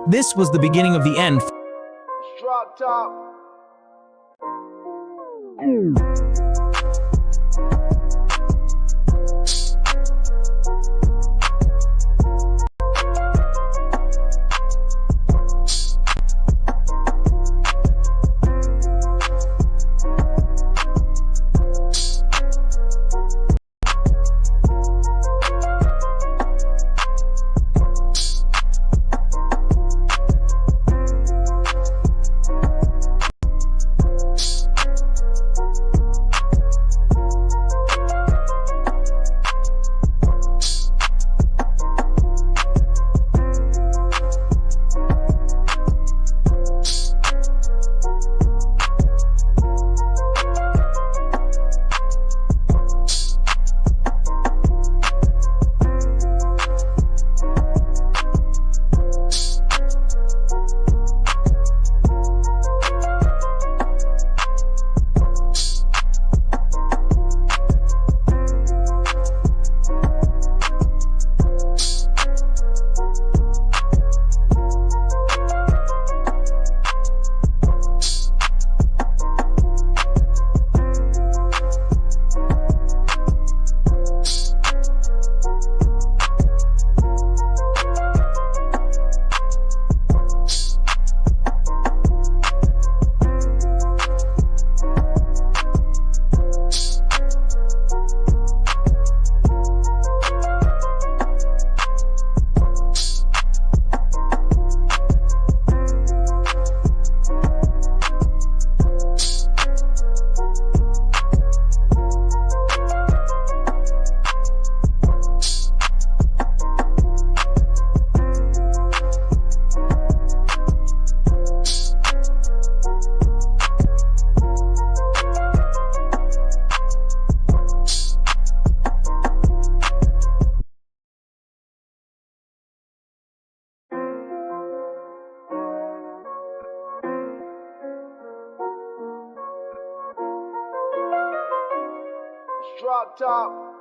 This was the beginning of the end. Drop top. Drop top.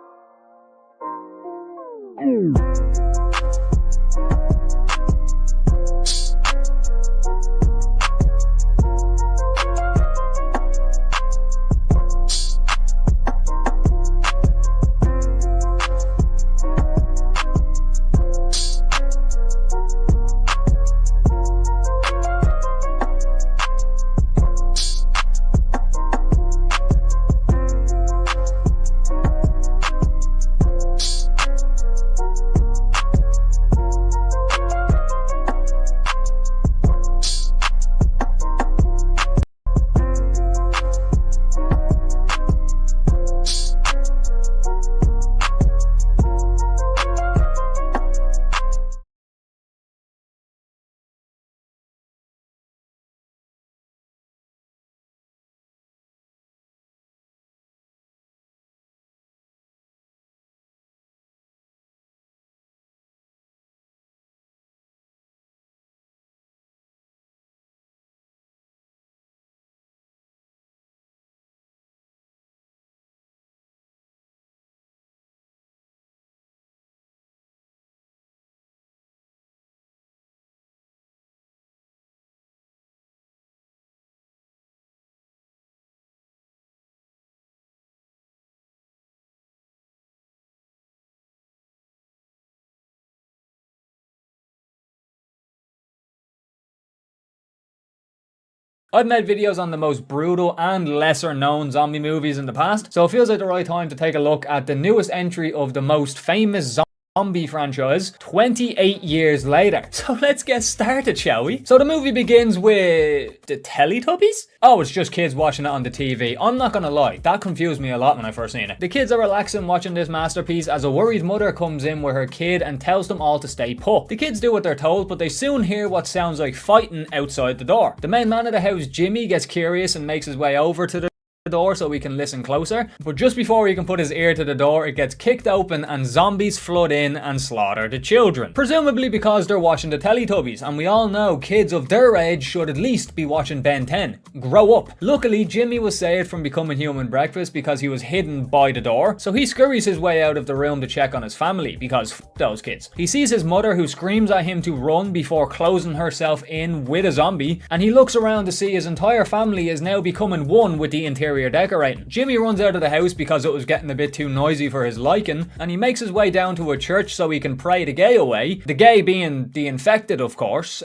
I've made videos on the most brutal and lesser known zombie movies in the past, so it feels like the right time to take a look at the newest entry of the most famous zombie franchise 28 years later. So let's get started, shall we? So the movie begins with the Teletubbies? Oh, it's just kids watching it on the TV. I'm not gonna lie, that confused me a lot when I first seen it. The kids are relaxing watching this masterpiece as a worried mother comes in with her kid and tells them all to stay put. The kids do what they're told, but they soon hear what sounds like fighting outside the door. The main man of the house, Jimmy, gets curious and makes his way over to the door so we can listen closer, but just before he can put his ear to the door, it gets kicked open and zombies flood in and slaughter the children. Presumably because they're watching the Teletubbies, and we all know kids of their age should at least be watching Ben 10. Grow up. Luckily, Jimmy was saved from becoming human breakfast because he was hidden by the door, so he scurries his way out of the room to check on his family, because f those kids. He sees his mother, who screams at him to run before closing herself in with a zombie, and he looks around to see his entire family is now becoming one with the interior decorating. Jimmy runs out of the house because it was getting a bit too noisy for his liking, and he makes his way down to a church so he can pray the gay away. The gay being the infected, of course.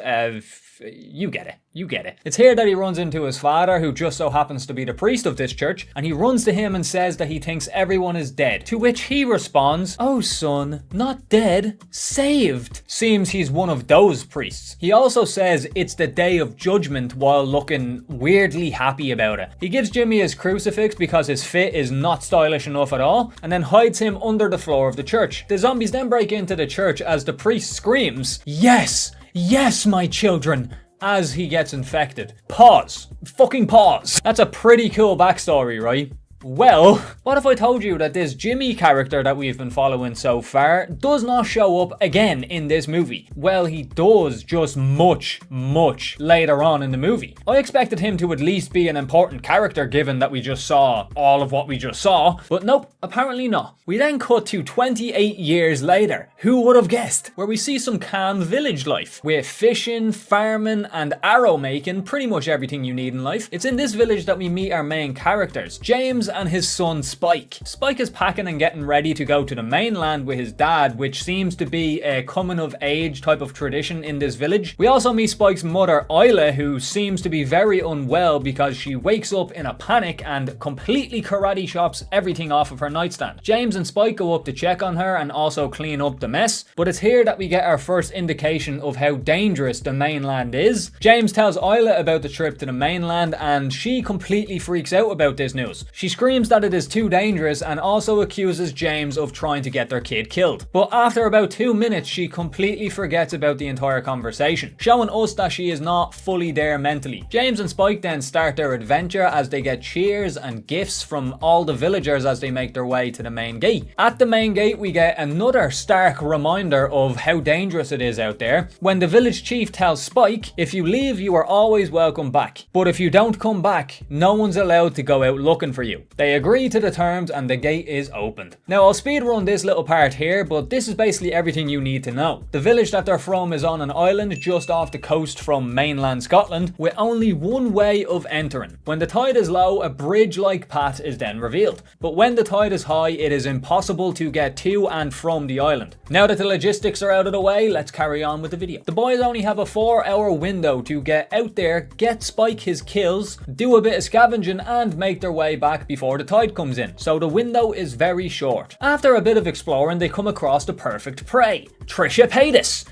You get it. You get it. It's here that he runs into his father, who just so happens to be the priest of this church, and he runs to him and says that he thinks everyone is dead. To which he responds, "Oh son, not dead, saved." Seems he's one of those priests. He also says it's the day of judgment while looking weirdly happy about it. He gives Jimmy his crucifix because his fit is not stylish enough at all, and then hides him under the floor of the church. The zombies then break into the church as the priest screams, "Yes! Yes, my children!" as he gets infected. Pause. Fucking pause. That's a pretty cool backstory, right? Well, what if I told you that this Jimmy character that we've been following so far does not show up again in this movie? Well, he does, just much later on in the movie. I expected him to at least be an important character given that we just saw all of what we just saw, but nope, apparently not. We then cut to 28 years later. Who would have guessed? Where we see some calm village life with fishing, farming, and arrow making, pretty much everything you need in life. It's in this village that we meet our main characters, James and his son Spike. Spike is packing and getting ready to go to the mainland with his dad, which seems to be a coming of age type of tradition in this village. We also meet Spike's mother Isla, who seems to be very unwell because she wakes up in a panic and completely karate chops everything off of her nightstand. James and Spike go up to check on her and also clean up the mess, but it's here that we get our first indication of how dangerous the mainland is. James tells Isla about the trip to the mainland and she completely freaks out about this news. She screams that it is too dangerous and also accuses James of trying to get their kid killed. But after about 2 minutes, she completely forgets about the entire conversation, showing us that she is not fully there mentally. James and Spike then start their adventure as they get cheers and gifts from all the villagers as they make their way to the main gate. At the main gate, we get another stark reminder of how dangerous it is out there when the village chief tells Spike, "If you leave, you are always welcome back. But if you don't come back, no one's allowed to go out looking for you." They agree to the terms and the gate is opened. Now I'll speed run this little part here, but this is basically everything you need to know. The village that they're from is on an island just off the coast from mainland Scotland, with only one way of entering. When the tide is low, a bridge-like path is then revealed. But when the tide is high, it is impossible to get to and from the island. Now that the logistics are out of the way, let's carry on with the video. The boys only have a 4-hour window to get out there, get Spike his kills, do a bit of scavenging and make their way back before the tide comes in, so the window is very short. After a bit of exploring, they come across the perfect prey, Trisha.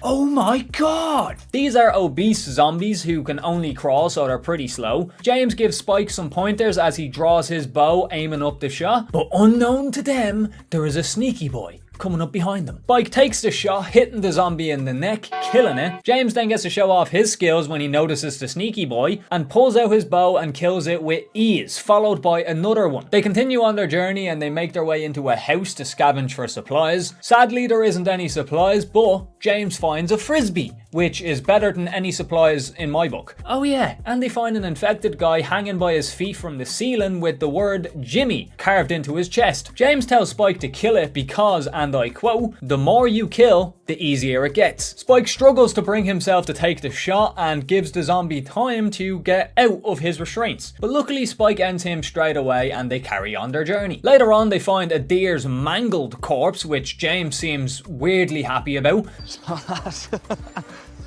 Oh my god! These are obese zombies who can only crawl, so they're pretty slow. James gives Spike some pointers as he draws his bow, aiming up the shot, but unknown to them, there is a sneaky boy coming up behind them. Spike takes the shot, hitting the zombie in the neck, killing it. James then gets to show off his skills when he notices the sneaky boy and pulls out his bow and kills it with ease, followed by another one. They continue on their journey and they make their way into a house to scavenge for supplies. Sadly, there isn't any supplies, but James finds a frisbee, which is better than any supplies in my book. Oh yeah, and they find an infected guy hanging by his feet from the ceiling with the word Jimmy carved into his chest. James tells Spike to kill it because, and I quote, "The more you kill, the easier it gets." Spike struggles to bring himself to take the shot and gives the zombie time to get out of his restraints. But luckily Spike ends him straight away and they carry on their journey. Later on they find a deer's mangled corpse, which James seems weirdly happy about.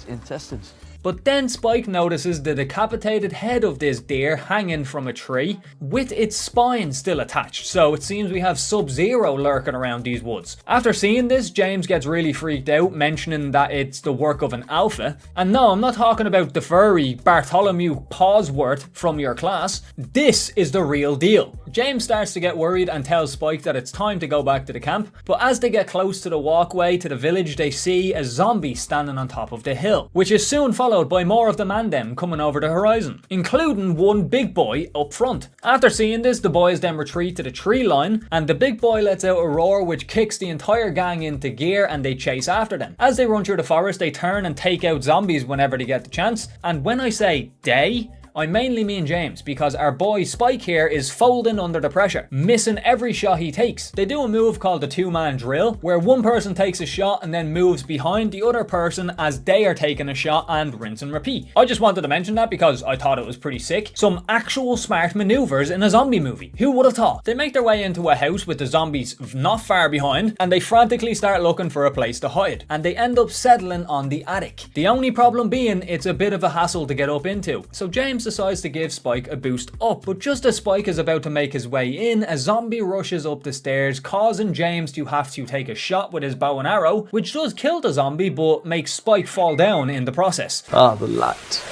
Intestines. But then Spike notices the decapitated head of this deer hanging from a tree with its spine still attached, so it seems we have Sub-Zero lurking around these woods. After seeing this, James gets really freaked out, mentioning that it's the work of an alpha. And no, I'm not talking about the furry Bartholomew Pawsworth from your class. This is the real deal. James starts to get worried and tells Spike that it's time to go back to the camp, but as they get close to the walkway to the village, they see a zombie standing on top of the hill, which is soon followed followed by more of the Mandem coming over the horizon, including one big boy up front. After seeing this, the boys then retreat to the tree line, and the big boy lets out a roar which kicks the entire gang into gear, and they chase after them. As they run through the forest, they turn and take out zombies whenever they get the chance, and when I say they, I mainly mean James, because our boy Spike here is folding under the pressure, missing every shot he takes. They do a move called the two-man drill, where one person takes a shot and then moves behind the other person as they are taking a shot, and rinse and repeat. I just wanted to mention that because I thought it was pretty sick. Some actual smart maneuvers in a zombie movie. Who would have thought? They make their way into a house with the zombies not far behind, and they frantically start looking for a place to hide, and they end up settling on the attic. The only problem being it's a bit of a hassle to get up into. So James decides to give Spike a boost up, but just as Spike is about to make his way in, a zombie rushes up the stairs, causing James to have to take a shot with his bow and arrow, which does kill the zombie but makes Spike fall down in the process. The light.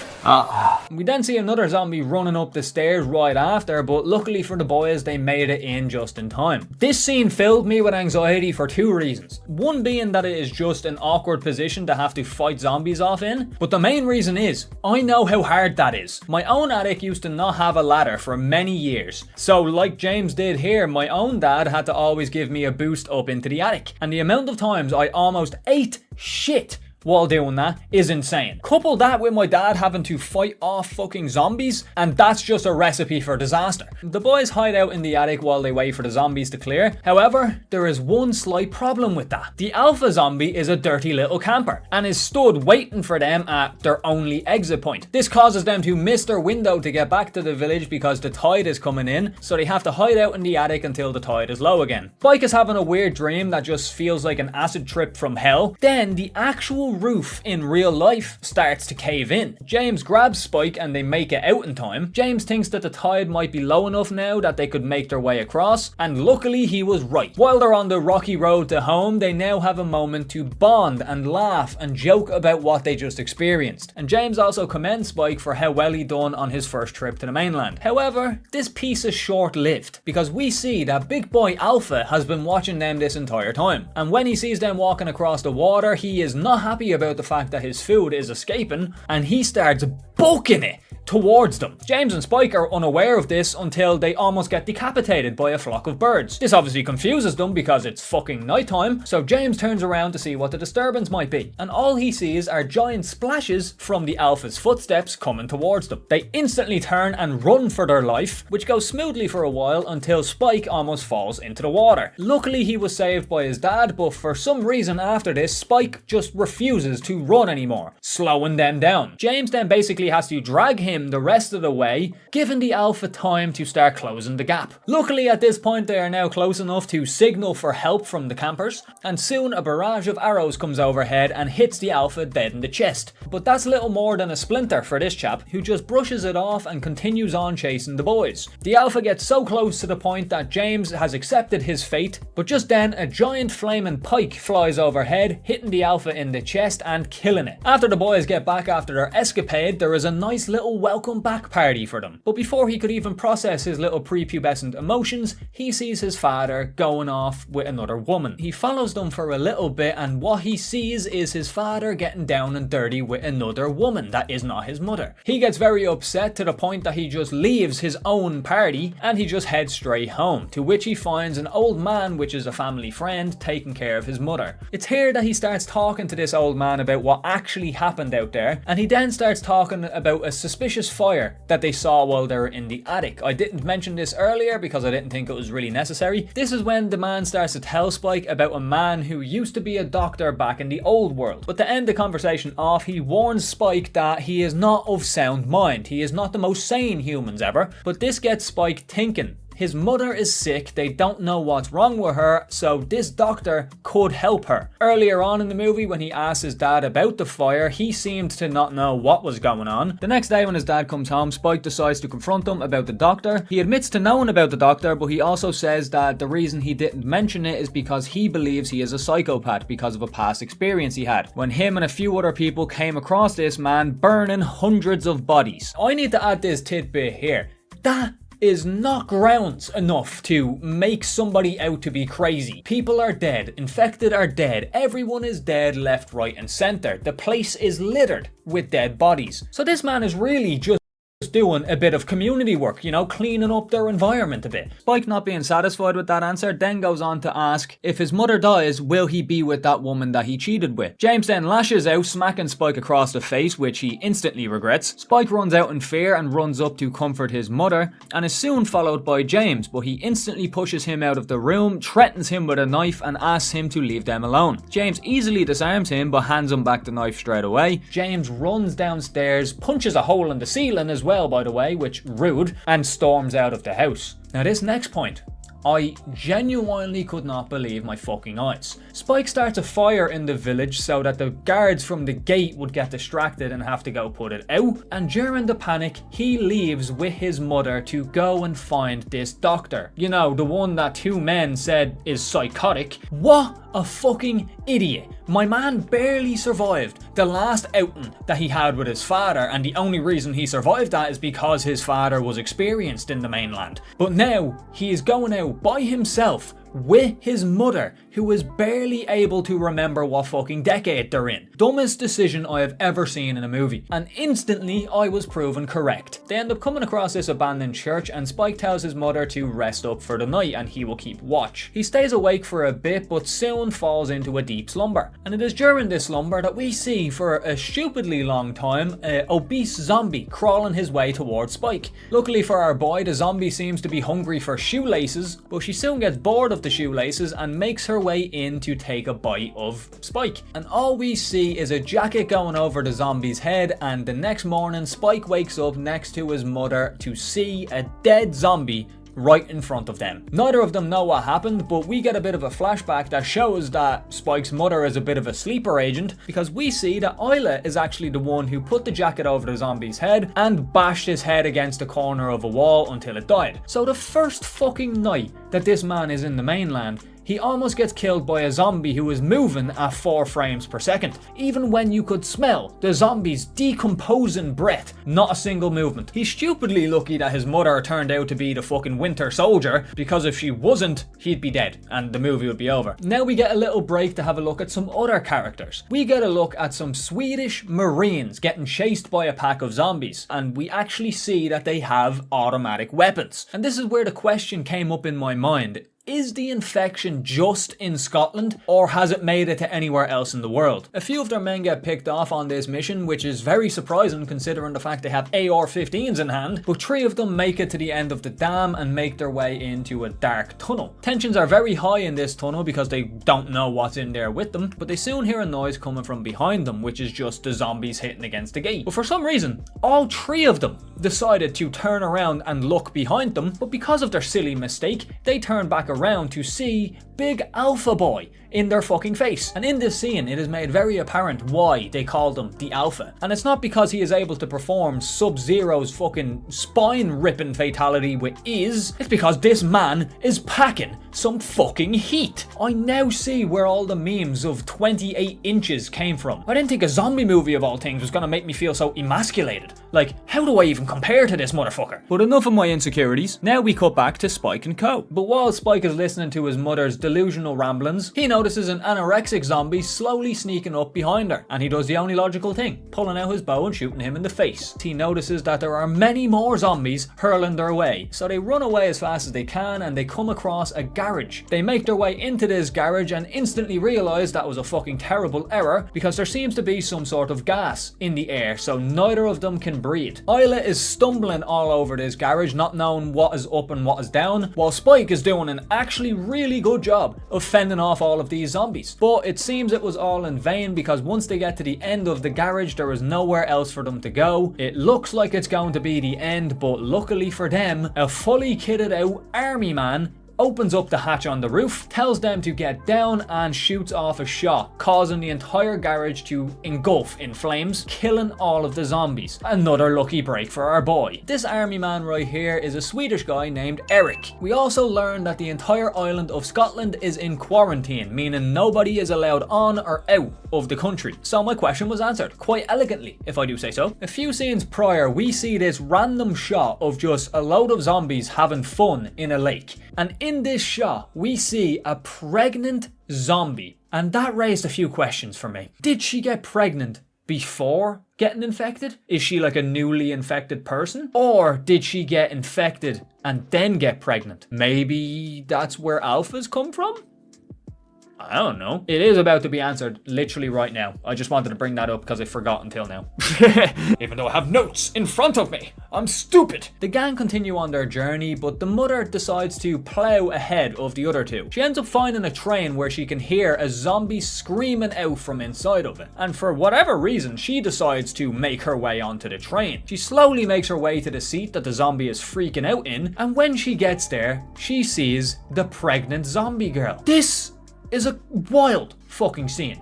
We then see another zombie running up the stairs right after, but luckily for the boys, they made it in just in time. This scene filled me with anxiety for two reasons. One being that it is just an awkward position to have to fight zombies off in, but the main reason is, I know how hard that is. My own attic used to not have a ladder for many years, so like James did here, my own dad had to always give me a boost up into the attic, and the amount of times I almost ate shit while doing that is insane. Couple that with my dad having to fight off fucking zombies, and that's just a recipe for disaster. The boys hide out in the attic while they wait for the zombies to clear. However, there is one slight problem with that. The alpha zombie is a dirty little camper and is stood waiting for them at their only exit point. This causes them to miss their window to get back to the village because the tide is coming in, so they have to hide out in the attic until the tide is low again. Spike is having a weird dream that just feels like an acid trip from hell. Then the actual roof in real life starts to cave in. James grabs Spike and they make it out in time. James thinks that the tide might be low enough now that they could make their way across, and luckily he was right. While they're on the rocky road to home, they now have a moment to bond and laugh and joke about what they just experienced. And James also commends Spike for how well he done on his first trip to the mainland. However, this piece is short-lived because we see that big boy Alpha has been watching them this entire time. And when he sees them walking across the water, he is not happy about the fact that his food is escaping, and he starts booking it towards them. James and Spike are unaware of this until they almost get decapitated by a flock of birds. This obviously confuses them because it's fucking nighttime, so James turns around to see what the disturbance might be, and all he sees are giant splashes from the Alpha's footsteps coming towards them. They instantly turn and run for their life, which goes smoothly for a while until Spike almost falls into the water. Luckily he was saved by his dad, but for some reason after this, Spike just refuses to run anymore, slowing them down. James then basically has to drag him the rest of the way, giving the Alpha time to start closing the gap. Luckily at this point they are now close enough to signal for help from the campers, and soon a barrage of arrows comes overhead and hits the Alpha dead in the chest. But that's little more than a splinter for this chap, who just brushes it off and continues on chasing the boys. The Alpha gets so close to the point that James has accepted his fate, but just then a giant flaming pike flies overhead, hitting the Alpha in the chest and killing it. After the boys get back after their escapade, there is a nice little welcome back party for them. But before he could even process his little prepubescent emotions, he sees his father going off with another woman. He follows them for a little bit, and what he sees is his father getting down and dirty with another woman that is not his mother. He gets very upset to the point that he just leaves his own party and he just heads straight home, to which he finds an old man, which is a family friend, taking care of his mother. It's here that he starts talking to this old man about what actually happened out there, and he then starts talking about a suspicious fire that they saw while they were in the attic. I didn't mention this earlier because I didn't think it was really necessary. This is when the man starts to tell Spike about a man who used to be a doctor back in the old world. But to end the conversation off, he warns Spike that he is not of sound mind. He is not the most sane humans ever, but this gets Spike thinking. His mother is sick, they don't know what's wrong with her, so this doctor could help her. Earlier on in the movie, when he asked his dad about the fire, he seemed to not know what was going on. The next day when his dad comes home, Spike decides to confront him about the doctor. He admits to knowing about the doctor, but he also says that the reason he didn't mention it is because he believes he is a psychopath because of a past experience he had, when him and a few other people came across this man burning hundreds of bodies. I need to add this tidbit here. That is not grounds enough to make somebody out to be crazy. People are dead, infected are dead, everyone is dead left, right and centre. The place is littered with dead bodies. So this man is really just doing a bit of community work, you know, cleaning up their environment a bit. Spike, not being satisfied with that answer, then goes on to ask if his mother dies, will he be with that woman that he cheated with? James then lashes out, smacking Spike across the face, which he instantly regrets. Spike runs out in fear and runs up to comfort his mother, and is soon followed by James, but he instantly pushes him out of the room, threatens him with a knife and asks him to leave them alone. James easily disarms him but hands him back the knife straight away. James runs downstairs, punches a hole in the ceiling as well, by the way, which rude, and storms out of the house. Now this next point, I genuinely could not believe my fucking eyes. Spike starts a fire in the village so that the guards from the gate would get distracted and have to go put it out, and during the panic he leaves with his mother to go and find this doctor. You know, the one that two men said is psychotic. What a fucking idiot. My man barely survived the last outing that he had with his father, and the only reason he survived that is because his father was experienced in the mainland. But now he is going out by himself with his mother, who is barely able to remember what fucking decade they're in. Dumbest decision I have ever seen in a movie. And instantly I was proven correct. They end up coming across this abandoned church, and Spike tells his mother to rest up for the night and he will keep watch. He stays awake for a bit but soon falls into a deep slumber. And it is during this slumber that we see, for a stupidly long time, an obese zombie crawling his way towards Spike. Luckily for our boy, the zombie seems to be hungry for shoelaces, but she soon gets bored of the shoelaces and makes her way in to take a bite of Spike. And all we see is a jacket going over the zombie's head, and the next morning Spike wakes up next to his mother to see a dead zombie right in front of them. Neither of them know what happened, but we get a bit of a flashback that shows that Spike's mother is a bit of a sleeper agent, because we see that Isla is actually the one who put the jacket over the zombie's head and bashed his head against the corner of a wall until it died. So the first fucking night that this man is in the mainland, he almost gets killed by a zombie who is moving at 4 frames per second. Even when you could smell the zombie's decomposing breath, not a single movement. He's stupidly lucky that his mother turned out to be the fucking Winter Soldier, because if she wasn't, he'd be dead and the movie would be over. Now we get a little break to have a look at some other characters. We get a look at some Swedish Marines getting chased by a pack of zombies, and we actually see that they have automatic weapons. And this is where the question came up in my mind. Is the infection just in Scotland, or has it made it to anywhere else in the world? A few of their men get picked off on this mission, which is very surprising considering the fact they have AR-15s in hand, but 3 of them make it to the end of the dam and make their way into a dark tunnel. Tensions are very high in this tunnel because they don't know what's in there with them, but they soon hear a noise coming from behind them, which is just the zombies hitting against the gate. But for some reason, all 3 of them decided to turn around and look behind them, but because of their silly mistake, they turn back around to see Big Alpha Boy in their fucking face. And in this scene, it is made very apparent why they called him the Alpha. And it's not because he is able to perform Sub-Zero's fucking spine-ripping fatality with ease. It's because this man is packing some fucking heat. I now see where all the memes of 28 inches came from. I didn't think a zombie movie of all things was gonna make me feel so emasculated. Like, how do I even compare to this motherfucker? But enough of my insecurities. Now we cut back to Spike and Co. But while Spike is listening to his mother's delusional ramblings, he notices an anorexic zombie slowly sneaking up behind her, and he does the only logical thing, pulling out his bow and shooting him in the face. He notices that there are many more zombies hurling their way, so they run away as fast as they can and they come across a garage. They make their way into this garage and instantly realize that was a fucking terrible error, because there seems to be some sort of gas in the air, so neither of them can breathe. Isla is stumbling all over this garage, not knowing what is up and what is down, while Spike is doing an actually really good job of fending off all of these zombies. But it seems it was all in vain, because once they get to the end of the garage, there is nowhere else for them to go. It looks like it's going to be the end, but luckily for them, a fully kitted out army man opens up the hatch on the roof, tells them to get down and shoots off a shot, causing the entire garage to engulf in flames, killing all of the zombies. Another lucky break for our boy. This army man right here is a Swedish guy named Eric. We also learn that the entire island of Scotland is in quarantine, meaning nobody is allowed on or out of the country. So my question was answered, quite elegantly, if I do say so. A few scenes prior, we see this random shot of just a load of zombies having fun in a lake. And in this shot, we see a pregnant zombie. And that raised a few questions for me. Did she get pregnant before getting infected? Is she like a newly infected person? Or did she get infected and then get pregnant? Maybe that's where alphas come from? I don't know. It is about to be answered literally right now. I just wanted to bring that up because I forgot until now. Even though I have notes in front of me. I'm stupid. The gang continue on their journey, but the mother decides to plow ahead of the other two. She ends up finding a train where she can hear a zombie screaming out from inside of it. And for whatever reason, she decides to make her way onto the train. She slowly makes her way to the seat that the zombie is freaking out in. And when she gets there, she sees the pregnant zombie girl. This is a wild fucking scene.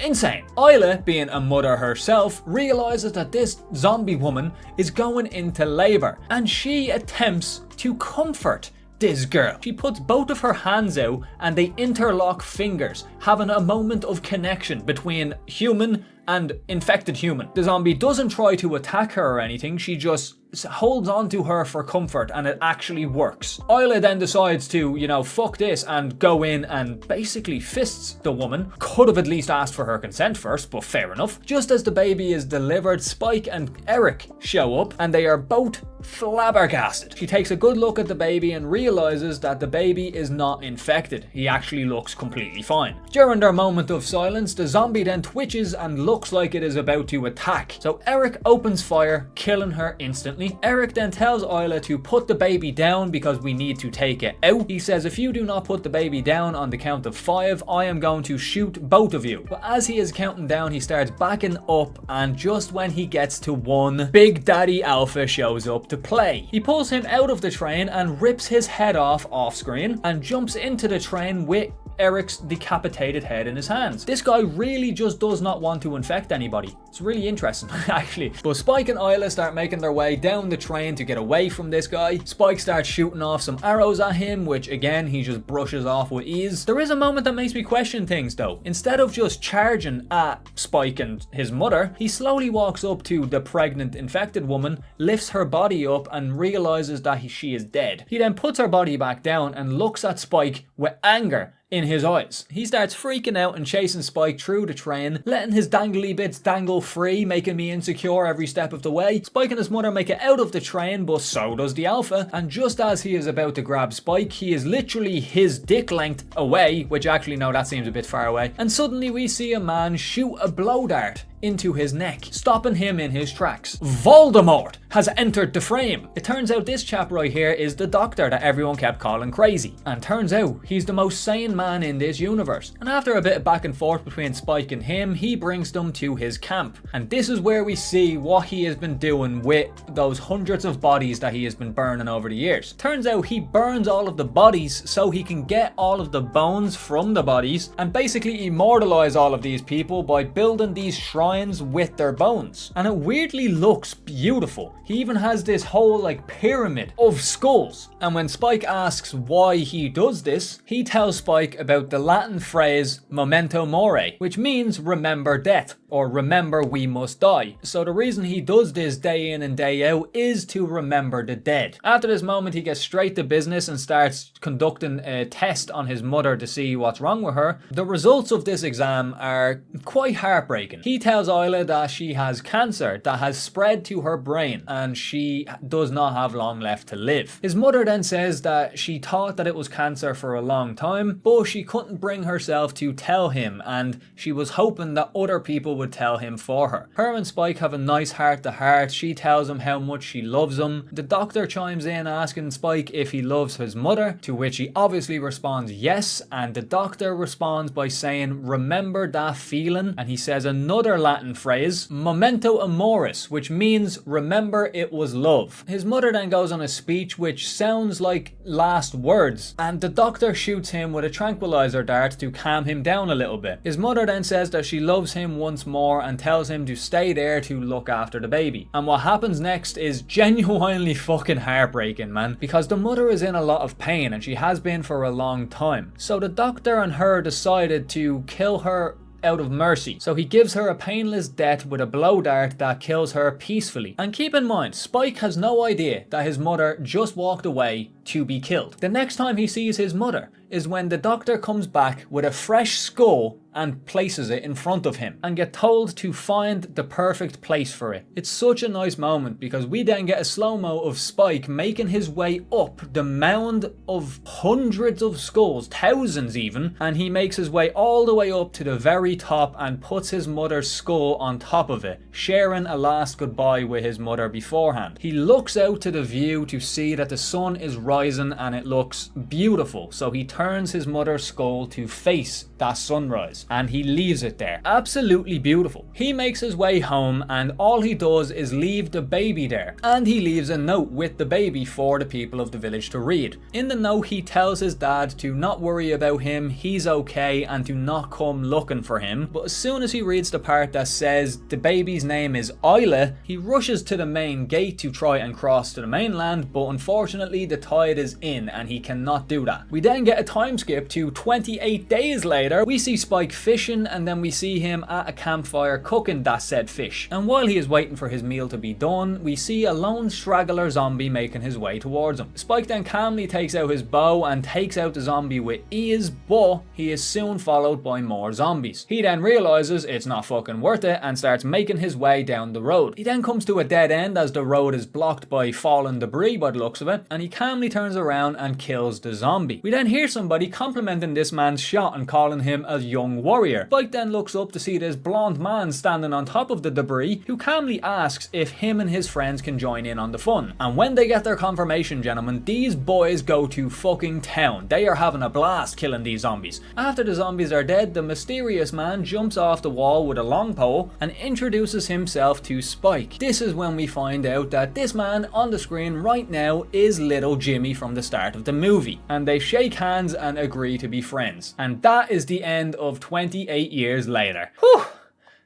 Insane. Isla, being a mother herself, realizes that this zombie woman is going into labor and she attempts to comfort this girl. She puts both of her hands out and they interlock fingers, having a moment of connection between human and infected human. The zombie doesn't try to attack her or anything, she just holds on to her for comfort and it actually works. Isla then decides to, fuck this and go in and basically fists the woman. Could have at least asked for her consent first, but fair enough. Just as the baby is delivered, Spike and Eric show up and they are both flabbergasted. She takes a good look at the baby and realizes that the baby is not infected. He actually looks completely fine. During their moment of silence, the zombie then twitches and looks like it is about to attack. So Eric opens fire, killing her instantly. Eric then tells Isla to put the baby down because we need to take it out. He says, if you do not put the baby down on the count of 5, I am going to shoot both of you. But as he is counting down, he starts backing up, and just when he gets to 1, Big Daddy Alpha shows up to play. He pulls him out of the train and rips his head off screen and jumps into the train with Eric's decapitated head in his hands. This guy really just does not want to infect anybody. It's really interesting, actually. But Spike and Isla start making their way down the train to get away from this guy. Spike starts shooting off some arrows at him, which again, he just brushes off with ease. There is a moment that makes me question things though. Instead of just charging at Spike and his mother, he slowly walks up to the pregnant infected woman, lifts her body up and realizes that she is dead. He then puts her body back down and looks at Spike with anger in his eyes. He starts freaking out and chasing Spike through the train, letting his dangly bits dangle free, making me insecure every step of the way. Spike and his mother make it out of the train, but so does the Alpha, and just as he is about to grab Spike, he is literally his dick length away, which actually no, that seems a bit far away, and suddenly we see a man shoot a blow dart into his neck, stopping him in his tracks. Voldemort has entered the frame. It turns out this chap right here is the doctor that everyone kept calling crazy. And turns out he's the most sane man in this universe. And after a bit of back and forth between Spike and him, he brings them to his camp. And this is where we see what he has been doing with those hundreds of bodies that he has been burning over the years. Turns out he burns all of the bodies so he can get all of the bones from the bodies and basically immortalize all of these people by building these shrines with their bones. And it weirdly looks beautiful. He even has this whole pyramid of skulls. And when Spike asks why he does this, he tells Spike about the Latin phrase memento mori, which means remember death, or remember we must die. So the reason he does this day in and day out is to remember the dead. After this moment, he gets straight to business and starts conducting a test on his mother to see what's wrong with her. The results of this exam are quite heartbreaking. He tells Isla that she has cancer that has spread to her brain and she does not have long left to live. His mother then says that she thought that it was cancer for a long time, but she couldn't bring herself to tell him, and she was hoping that other people would tell him for her. Her and Spike have a nice heart-to-heart. She tells him how much she loves him. The doctor chimes in asking Spike if he loves his mother, to which he obviously responds yes, and the doctor responds by saying remember that feeling, and he says another Latin phrase, memento amoris, which means remember it was love. His mother then goes on a speech which sounds like last words, and the doctor shoots him with a tranquilizer dart to calm him down a little bit. His mother then says that she loves him once more and tells him to stay there to look after the baby. And what happens next is genuinely fucking heartbreaking, man, because the mother is in a lot of pain and she has been for a long time. So the doctor and her decided to kill her out of mercy. So he gives her a painless death with a blow dart that kills her peacefully. And keep in mind, Spike has no idea that his mother just walked away to be killed. The next time he sees his mother is when the doctor comes back with a fresh skull and places it in front of him and get told to find the perfect place for it. It's such a nice moment because we then get a slow-mo of Spike making his way up the mound of hundreds of skulls, thousands even, and he makes his way all the way up to the very top and puts his mother's skull on top of it, sharing a last goodbye with his mother beforehand. He looks out to the view to see that the sun is rising and it looks beautiful, so he turns his mother's skull to face that sunrise and he leaves it there. Absolutely beautiful. He makes his way home and all he does is leave the baby there, and he leaves a note with the baby for the people of the village to read. In the note he tells his dad to not worry about him, he's okay, and to not come looking for him. But as soon as he reads the part that says the baby's name is Isla, he rushes to the main gate to try and cross to the mainland, but unfortunately the tide is in and he cannot do that. We then get a time skip to 28 days later. We see Spike fishing and then we see him at a campfire cooking that said fish. And while he is waiting for his meal to be done, we see a lone straggler zombie making his way towards him. Spike then calmly takes out his bow and takes out the zombie with ease, but he is soon followed by more zombies. He then realizes it's not fucking worth it and starts making his way down the road. He then comes to a dead end as the road is blocked by fallen debris by the looks of it, and he calmly turns around and kills the zombie. We then hear somebody complimenting this man's shot and calling him a young warrior. Spike then looks up to see this blonde man standing on top of the debris, who calmly asks if him and his friends can join in on the fun. And when they get their confirmation, gentlemen, these boys go to fucking town. They are having a blast killing these zombies. After the zombies are dead, the mysterious man jumps off the wall with a long pole and introduces himself to Spike. This is when we find out that this man on the screen right now is little Jimmy from the start of the movie, and they shake hands and agree to be friends. And that is the end of 28 years later. Whew.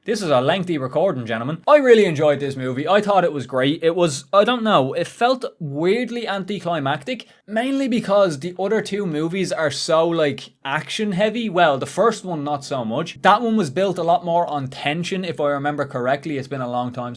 This is a lengthy recording, gentlemen. I really enjoyed this movie. I thought it was great. It was, I don't know, it felt weirdly anticlimactic, mainly because the other two movies are so, like, action heavy. Well, the first one not so much. That one was built a lot more on tension, if I remember correctly. It's been a long time.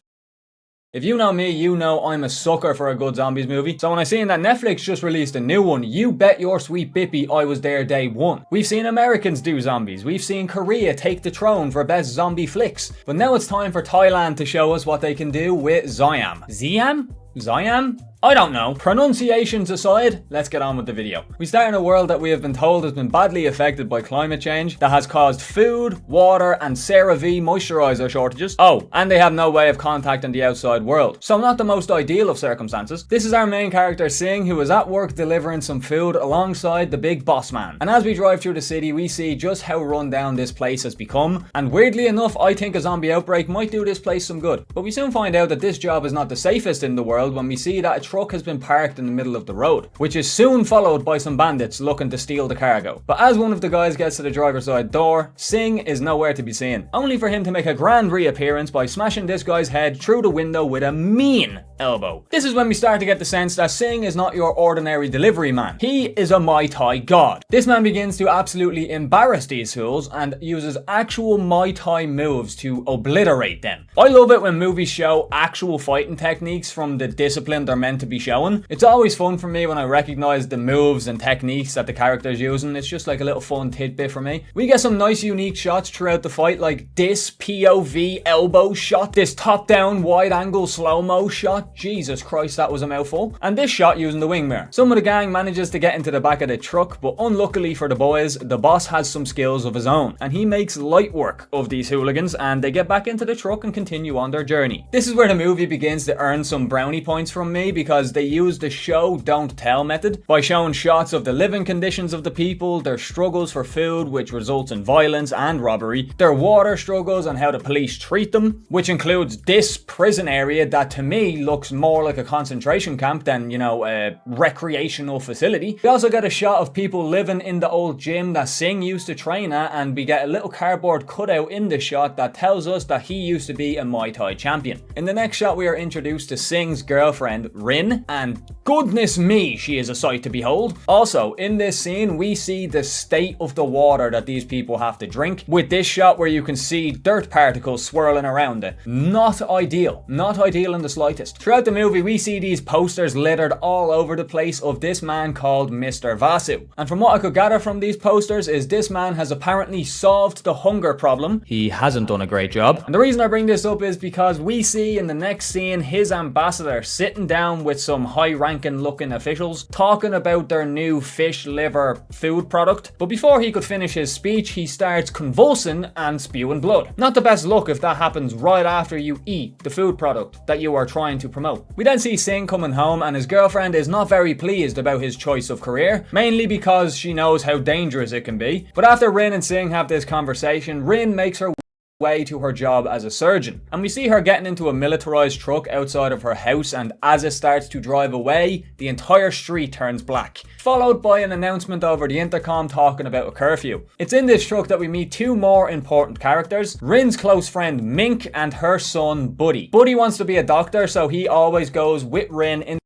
If you know me, you know I'm a sucker for a good zombies movie. So when I seen that Netflix just released a new one, you bet your sweet bippy I was there day one. We've seen Americans do zombies. We've seen Korea take the throne for best zombie flicks. But now it's time for Thailand to show us what they can do with Siam. Siam? Siam? I don't know. Pronunciations aside, let's get on with the video. We start in a world that we have been told has been badly affected by climate change, that has caused food, water, and CeraVe moisturizer shortages. Oh, and they have no way of contacting the outside world. So not the most ideal of circumstances. This is our main character Singh, who is at work delivering some food alongside the big boss man. And as we drive through the city, we see just how run down this place has become. And weirdly enough, I think a zombie outbreak might do this place some good. But we soon find out that this job is not the safest in the world when we see that a truck has been parked in the middle of the road, which is soon followed by some bandits looking to steal the cargo. But as one of the guys gets to the driver's side door, Singh is nowhere to be seen, only for him to make a grand reappearance by smashing this guy's head through the window with a mean elbow. This is when we start to get the sense that Singh is not your ordinary delivery man. He is a Muay Thai god. This man begins to absolutely embarrass these fools and uses actual Muay Thai moves to obliterate them. I love it when movies show actual fighting techniques from the discipline they're meant to be showing. It's always fun for me when I recognize the moves and techniques that the character's using. It's just like a little fun tidbit for me. We get some nice unique shots throughout the fight, like this POV elbow shot, this top down wide angle slow-mo shot. Jesus Christ, that was a mouthful. And this shot using the wing mirror. Some of the gang manages to get into the back of the truck, but unluckily for the boys, the boss has some skills of his own, and he makes light work of these hooligans, and they get back into the truck and continue on their journey. This is where the movie begins to earn some brownie points from me, because because they use the show don't tell method by showing shots of the living conditions of the people, their struggles for food which results in violence and robbery, their water struggles and how the police treat them, which includes this prison area that to me looks more like a concentration camp than, a recreational facility. We also get a shot of people living in the old gym that Singh used to train at, and we get a little cardboard cutout in the shot that tells us that he used to be a Muay Thai champion. In the next shot we are introduced to Singh's girlfriend Rin, and goodness me, she is a sight to behold. Also, in this scene we see the state of the water that these people have to drink, with this shot where you can see dirt particles swirling around it. Not ideal in the slightest. Throughout the movie we see these posters littered all over the place of this man called Mr. Vasu, and from what I could gather from these posters is this man has apparently solved the hunger problem. He hasn't done a great job, and the reason I bring this up is because we see in the next scene his ambassador sitting down with some high-ranking looking officials talking about their new fish liver food product, but before he could finish his speech he starts convulsing and spewing blood. Not the best look if that happens right after you eat the food product that you are trying to promote. We then see Singh coming home, and his girlfriend is not very pleased about his choice of career, mainly because she knows how dangerous it can be. But after Rin and Singh have this conversation, Rin makes her way to her job as a surgeon, and we see her getting into a militarized truck outside of her house, and as it starts to drive away, the entire street turns black, followed by an announcement over the intercom talking about a curfew. It's in this truck that we meet two more important characters, Rin's close friend Mink and her son Buddy. Buddy wants to be a doctor, so he always goes with Rin into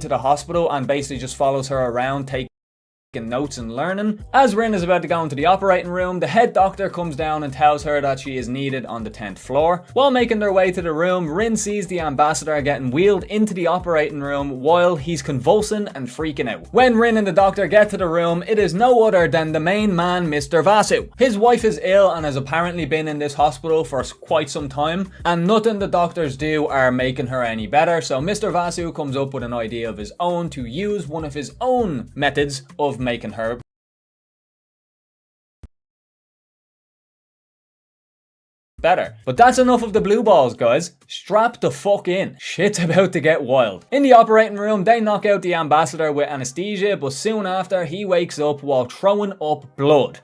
the hospital and basically just follows her around, taking notes and learning. As Rin is about to go into the operating room, the head doctor comes down and tells her that she is needed on the 10th floor. While making their way to the room, Rin sees the ambassador getting wheeled into the operating room while he's convulsing and freaking out. When Rin and the doctor get to the room, it is no other than the main man, Mr. Vasu. His wife is ill and has apparently been in this hospital for quite some time, and nothing the doctors do are making her any better, so Mr. Vasu comes up with an idea of his own to use one of his own methods of making her better. But that's enough of the blue balls, guys. Strap the fuck in. Shit's about to get wild. In the operating room, they knock out the ambassador with anesthesia, but soon after, he wakes up while throwing up blood.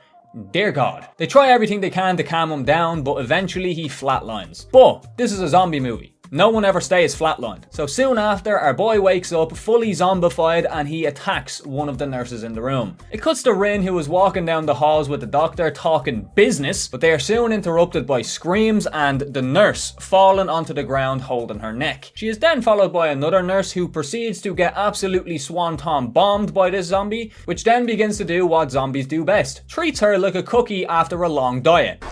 Dear God. They try everything they can to calm him down, but eventually he flatlines. But this is a zombie movie. No one ever stays flatlined. So soon after, our boy wakes up fully zombified and he attacks one of the nurses in the room. It cuts to Rin, who is walking down the halls with the doctor talking business, but they are soon interrupted by screams and the nurse falling onto the ground holding her neck. She is then followed by another nurse who proceeds to get absolutely swanton bombed by this zombie, which then begins to do what zombies do best. Treats her like a cookie after a long diet.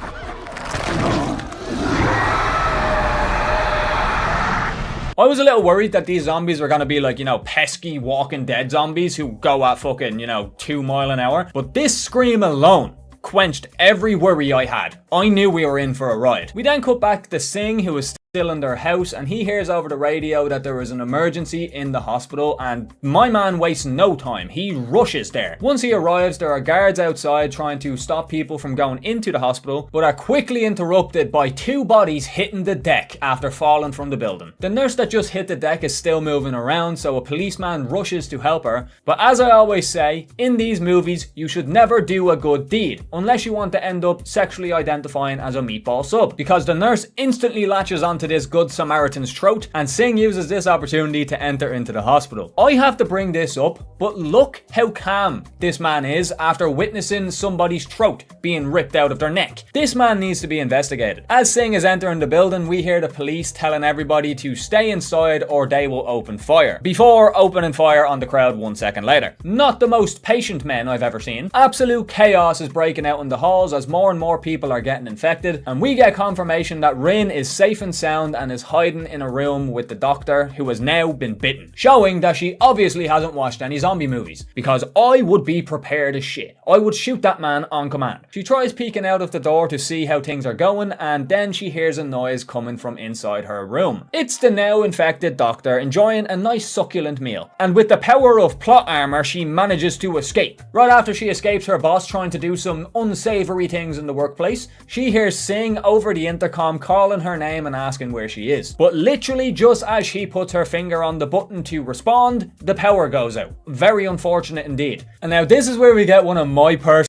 I was a little worried that these zombies were gonna be like, pesky Walking Dead zombies who go at fucking, 2 miles an hour. But this scream alone quenched every worry I had. I knew we were in for a ride. We then cut back to Singh, who is still in their house, and he hears over the radio that there is an emergency in the hospital, and my man wastes no time. He rushes there. Once he arrives, there are guards outside trying to stop people from going into the hospital, but are quickly interrupted by 2 bodies hitting the deck after falling from the building. The nurse that just hit the deck is still moving around, so a policeman rushes to help her, but as I always say, in these movies, you should never do a good deed, unless you want to end up sexually identifying as a meatball sub, because the nurse instantly latches onto this good Samaritan's throat, and Singh uses this opportunity to enter into the hospital. I have to bring this up, but look how calm this man is after witnessing somebody's throat being ripped out of their neck. This man needs to be investigated. As Singh is entering the building, we hear the police telling everybody to stay inside or they will open fire, before opening fire on the crowd 1 second later. Not the most patient men I've ever seen. Absolute chaos is breaking out in the halls as more and more people are getting infected, and we get confirmation that Rin is safe and sound and is hiding in a room with the doctor, who has now been bitten, showing that she obviously hasn't watched any zombie movies, because I would be prepared as shit. I would shoot that man on command. She tries peeking out of the door to see how things are going, and then she hears a noise coming from inside her room. It's the now infected doctor enjoying a nice succulent meal, and with the power of plot armor she manages to escape. Right after she escapes her boss trying to do some unsavory things in the workplace, she hears Singh over the intercom calling her name and asking asking where she is. But literally just as she puts her finger on the button to respond, the power goes out. Very unfortunate indeed. And now this is where we get one of my personal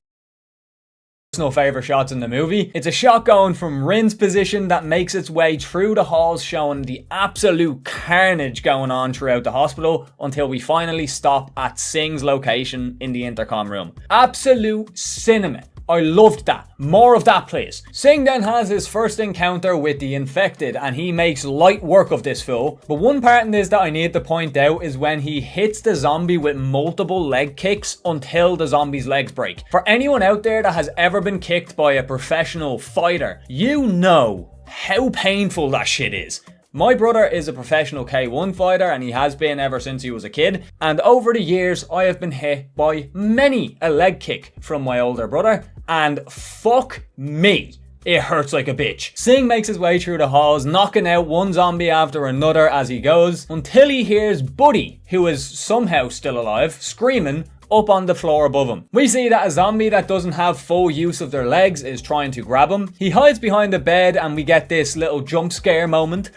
favourite shots in the movie. It's a shot going from Rin's position that makes its way through the halls, showing the absolute carnage going on throughout the hospital until we finally stop at Singh's location in the intercom room. Absolute cinema. I loved that. More of that, please. Singh then has his first encounter with the infected and he makes light work of this fool. But one part in this that I need to point out is when he hits the zombie with multiple leg kicks until the zombie's legs break. For anyone out there that has ever been kicked by a professional fighter, you know how painful that shit is. My brother is a professional K1 fighter and he has been ever since he was a kid. And over the years, I have been hit by many a leg kick from my older brother. And fuck me, it hurts like a bitch. Singh makes his way through the halls, knocking out one zombie after another as he goes, until he hears Buddy, who is somehow still alive, screaming up on the floor above him. We see that a zombie that doesn't have full use of their legs is trying to grab him. He hides behind a bed and we get this little jump scare moment.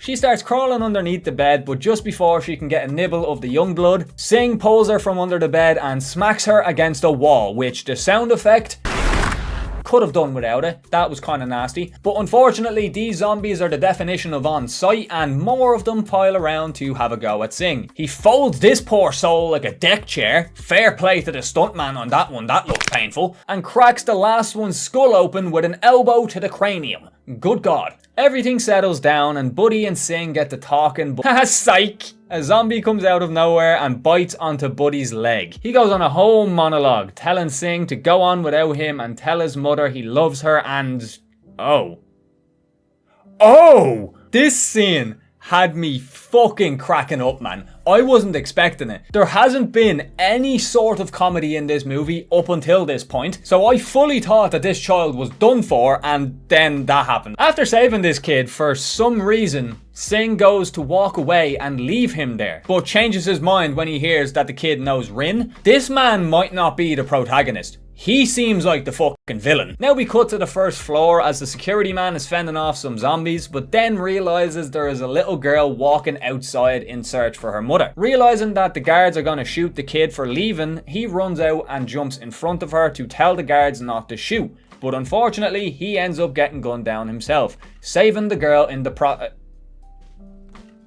She starts crawling underneath the bed, but just before she can get a nibble of the young blood, Singh pulls her from under the bed and smacks her against a wall, which the sound effect could have done without it. That was kind of nasty. But unfortunately, these zombies are the definition of on site and more of them pile around to have a go at Singh. He folds this poor soul like a deck chair. Fair play to the stuntman on that one, that looked painful. And cracks the last one's skull open with an elbow to the cranium. Good God. Everything settles down and Buddy and Singh get to talking, but psych! A zombie comes out of nowhere and bites onto Buddy's leg. He goes on a whole monologue telling Singh to go on without him and tell his mother he loves her and... Oh, this scene had me fucking cracking up, man. I wasn't expecting it. There hasn't been any sort of comedy in this movie up until this point, so I fully thought that this child was done for, and then that happened. After saving this kid, for some reason, Singh goes to walk away and leave him there, but changes his mind when he hears that the kid knows Rin. This man might not be the protagonist. He seems like the fucking villain. Now we cut to the first floor as the security man is fending off some zombies, but then realizes there is a little girl walking outside in search for her mother. Realizing that the guards are gonna shoot the kid for leaving, he runs out and jumps in front of her to tell the guards not to shoot. But unfortunately, he ends up getting gunned down himself, saving the girl in the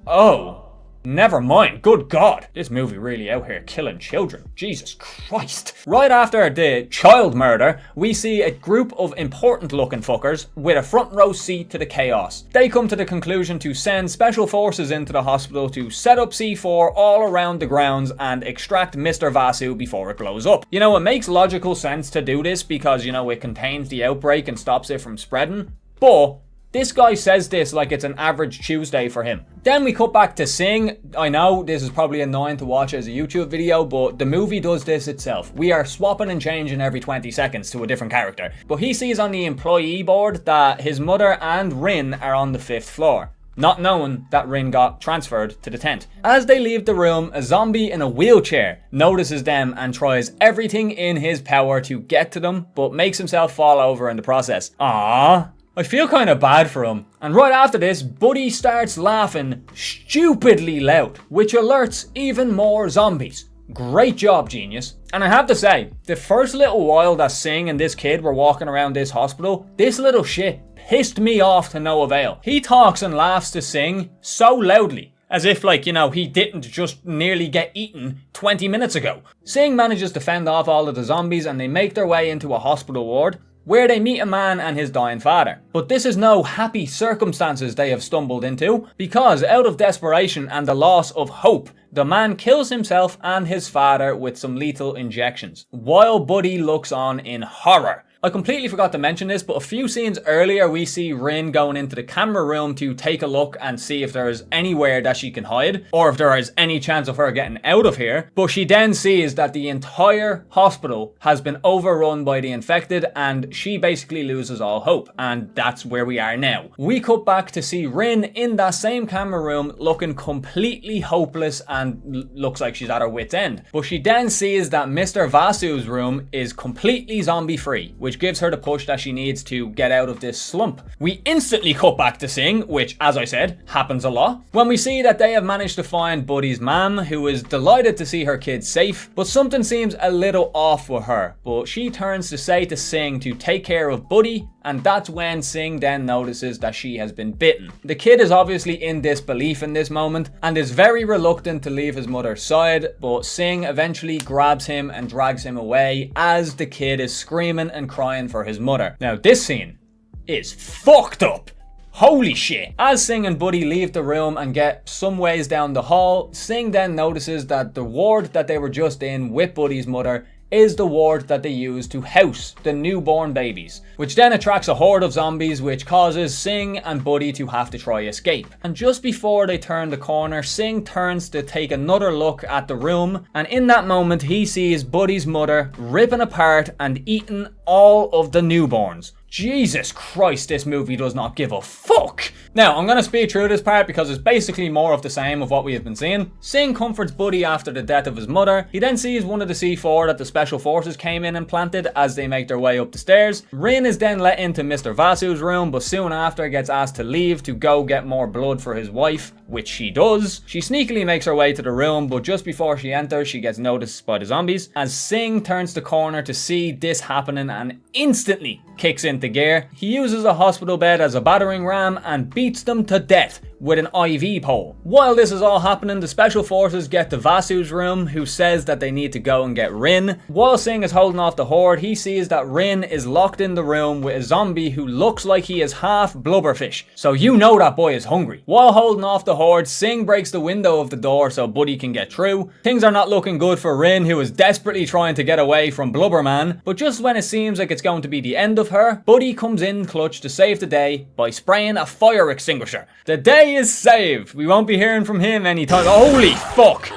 Oh. Never mind, good God. This movie really out here killing children. Jesus Christ. Right after the child murder, we see a group of important looking fuckers with a front row seat to the chaos. They come to the conclusion to send special forces into the hospital to set up C4 all around the grounds and extract Mr. Vasu before it blows up. You know, it makes logical sense to do this because, you know, it contains the outbreak and stops it from spreading, but this guy says this like it's an average Tuesday for him. Then we cut back to Singh. I know this is probably annoying to watch as a YouTube video, but the movie does this itself. We are swapping and changing every 20 seconds to a different character. But he sees on the employee board that his mother and Rin are on the 5th floor, not knowing that Rin got transferred to the tent. As they leave the room, a zombie in a wheelchair notices them and tries everything in his power to get to them, but makes himself fall over in the process. Aww. I feel kind of bad for him. And right after this, Buddy starts laughing stupidly loud, which alerts even more zombies. Great job, genius. And I have to say, the first little while that Singh and this kid were walking around this hospital, this little shit pissed me off to no avail. He talks and laughs to Singh so loudly, as if, like, you know, he didn't just nearly get eaten 20 minutes ago. Singh manages to fend off all of the zombies and they make their way into a hospital ward, where they meet a man and his dying father. But this is no happy circumstances they have stumbled into, because out of desperation and the loss of hope, the man kills himself and his father with some lethal injections, while Buddy looks on in horror. I completely forgot to mention this, but a few scenes earlier we see Rin going into the camera room to take a look and see if there is anywhere that she can hide, or if there is any chance of her getting out of here. But she then sees that the entire hospital has been overrun by the infected and she basically loses all hope. And that's where we are now. We cut back to see Rin in that same camera room looking completely hopeless and looks like she's at her wit's end. But she then sees that Mr. Vasu's room is completely zombie free, which which gives her the push that she needs to get out of this slump. We instantly cut back to Sing, which, as I said, happens a lot, when we see that they have managed to find Buddy's mum, who is delighted to see her kids safe, but something seems a little off with her. But she turns to say to Sing to take care of Buddy, and that's when Sing then notices that she has been bitten. The kid is obviously in disbelief in this moment and is very reluctant to leave his mother's side, but Sing eventually grabs him and drags him away as the kid is screaming and crying for his mother. Now this scene is fucked up. Holy shit. As Sing and Buddy leave the room and get some ways down the hall, Sing then notices that the ward that they were just in with Buddy's mother is the ward that they use to house the newborn babies, which then attracts a horde of zombies, which causes Sing and Buddy to have to try escape. And just before they turn the corner, Sing turns to take another look at the room, and in that moment he sees Buddy's mother ripping apart and eating all of the newborns. Jesus Christ, this movie does not give a fuck. Now, I'm going to speed through this part because it's basically more of the same of what we have been seeing. Sing comforts Buddy after the death of his mother. He then sees one of the C4 that the special forces came in and planted as they make their way up the stairs. Rin is then let into Mr. Vasu's room, but soon after gets asked to leave to go get more blood for his wife, which she does. She sneakily makes her way to the room, but just before she enters, she gets noticed by the zombies. As Sing turns the corner to see this happening and instantly kicks into gear, he uses a hospital bed as a battering ram and beats them to death with an IV pole. While this is all happening, the special forces get to Vasu's room, who says that they need to go and get Rin. While Sing is holding off the horde, he sees that Rin is locked in the room with a zombie who looks like he is half blubberfish, so you know that boy is hungry. While holding off the horde, Sing breaks the window of the door so Buddy can get through. Things are not looking good for Rin, who is desperately trying to get away from Blubberman, but just when it seems like it's going to be the end of her, Buddy comes in clutch to save the day by spraying a fire extinguisher. The day is saved. We won't be hearing from him anytime. Holy fuck.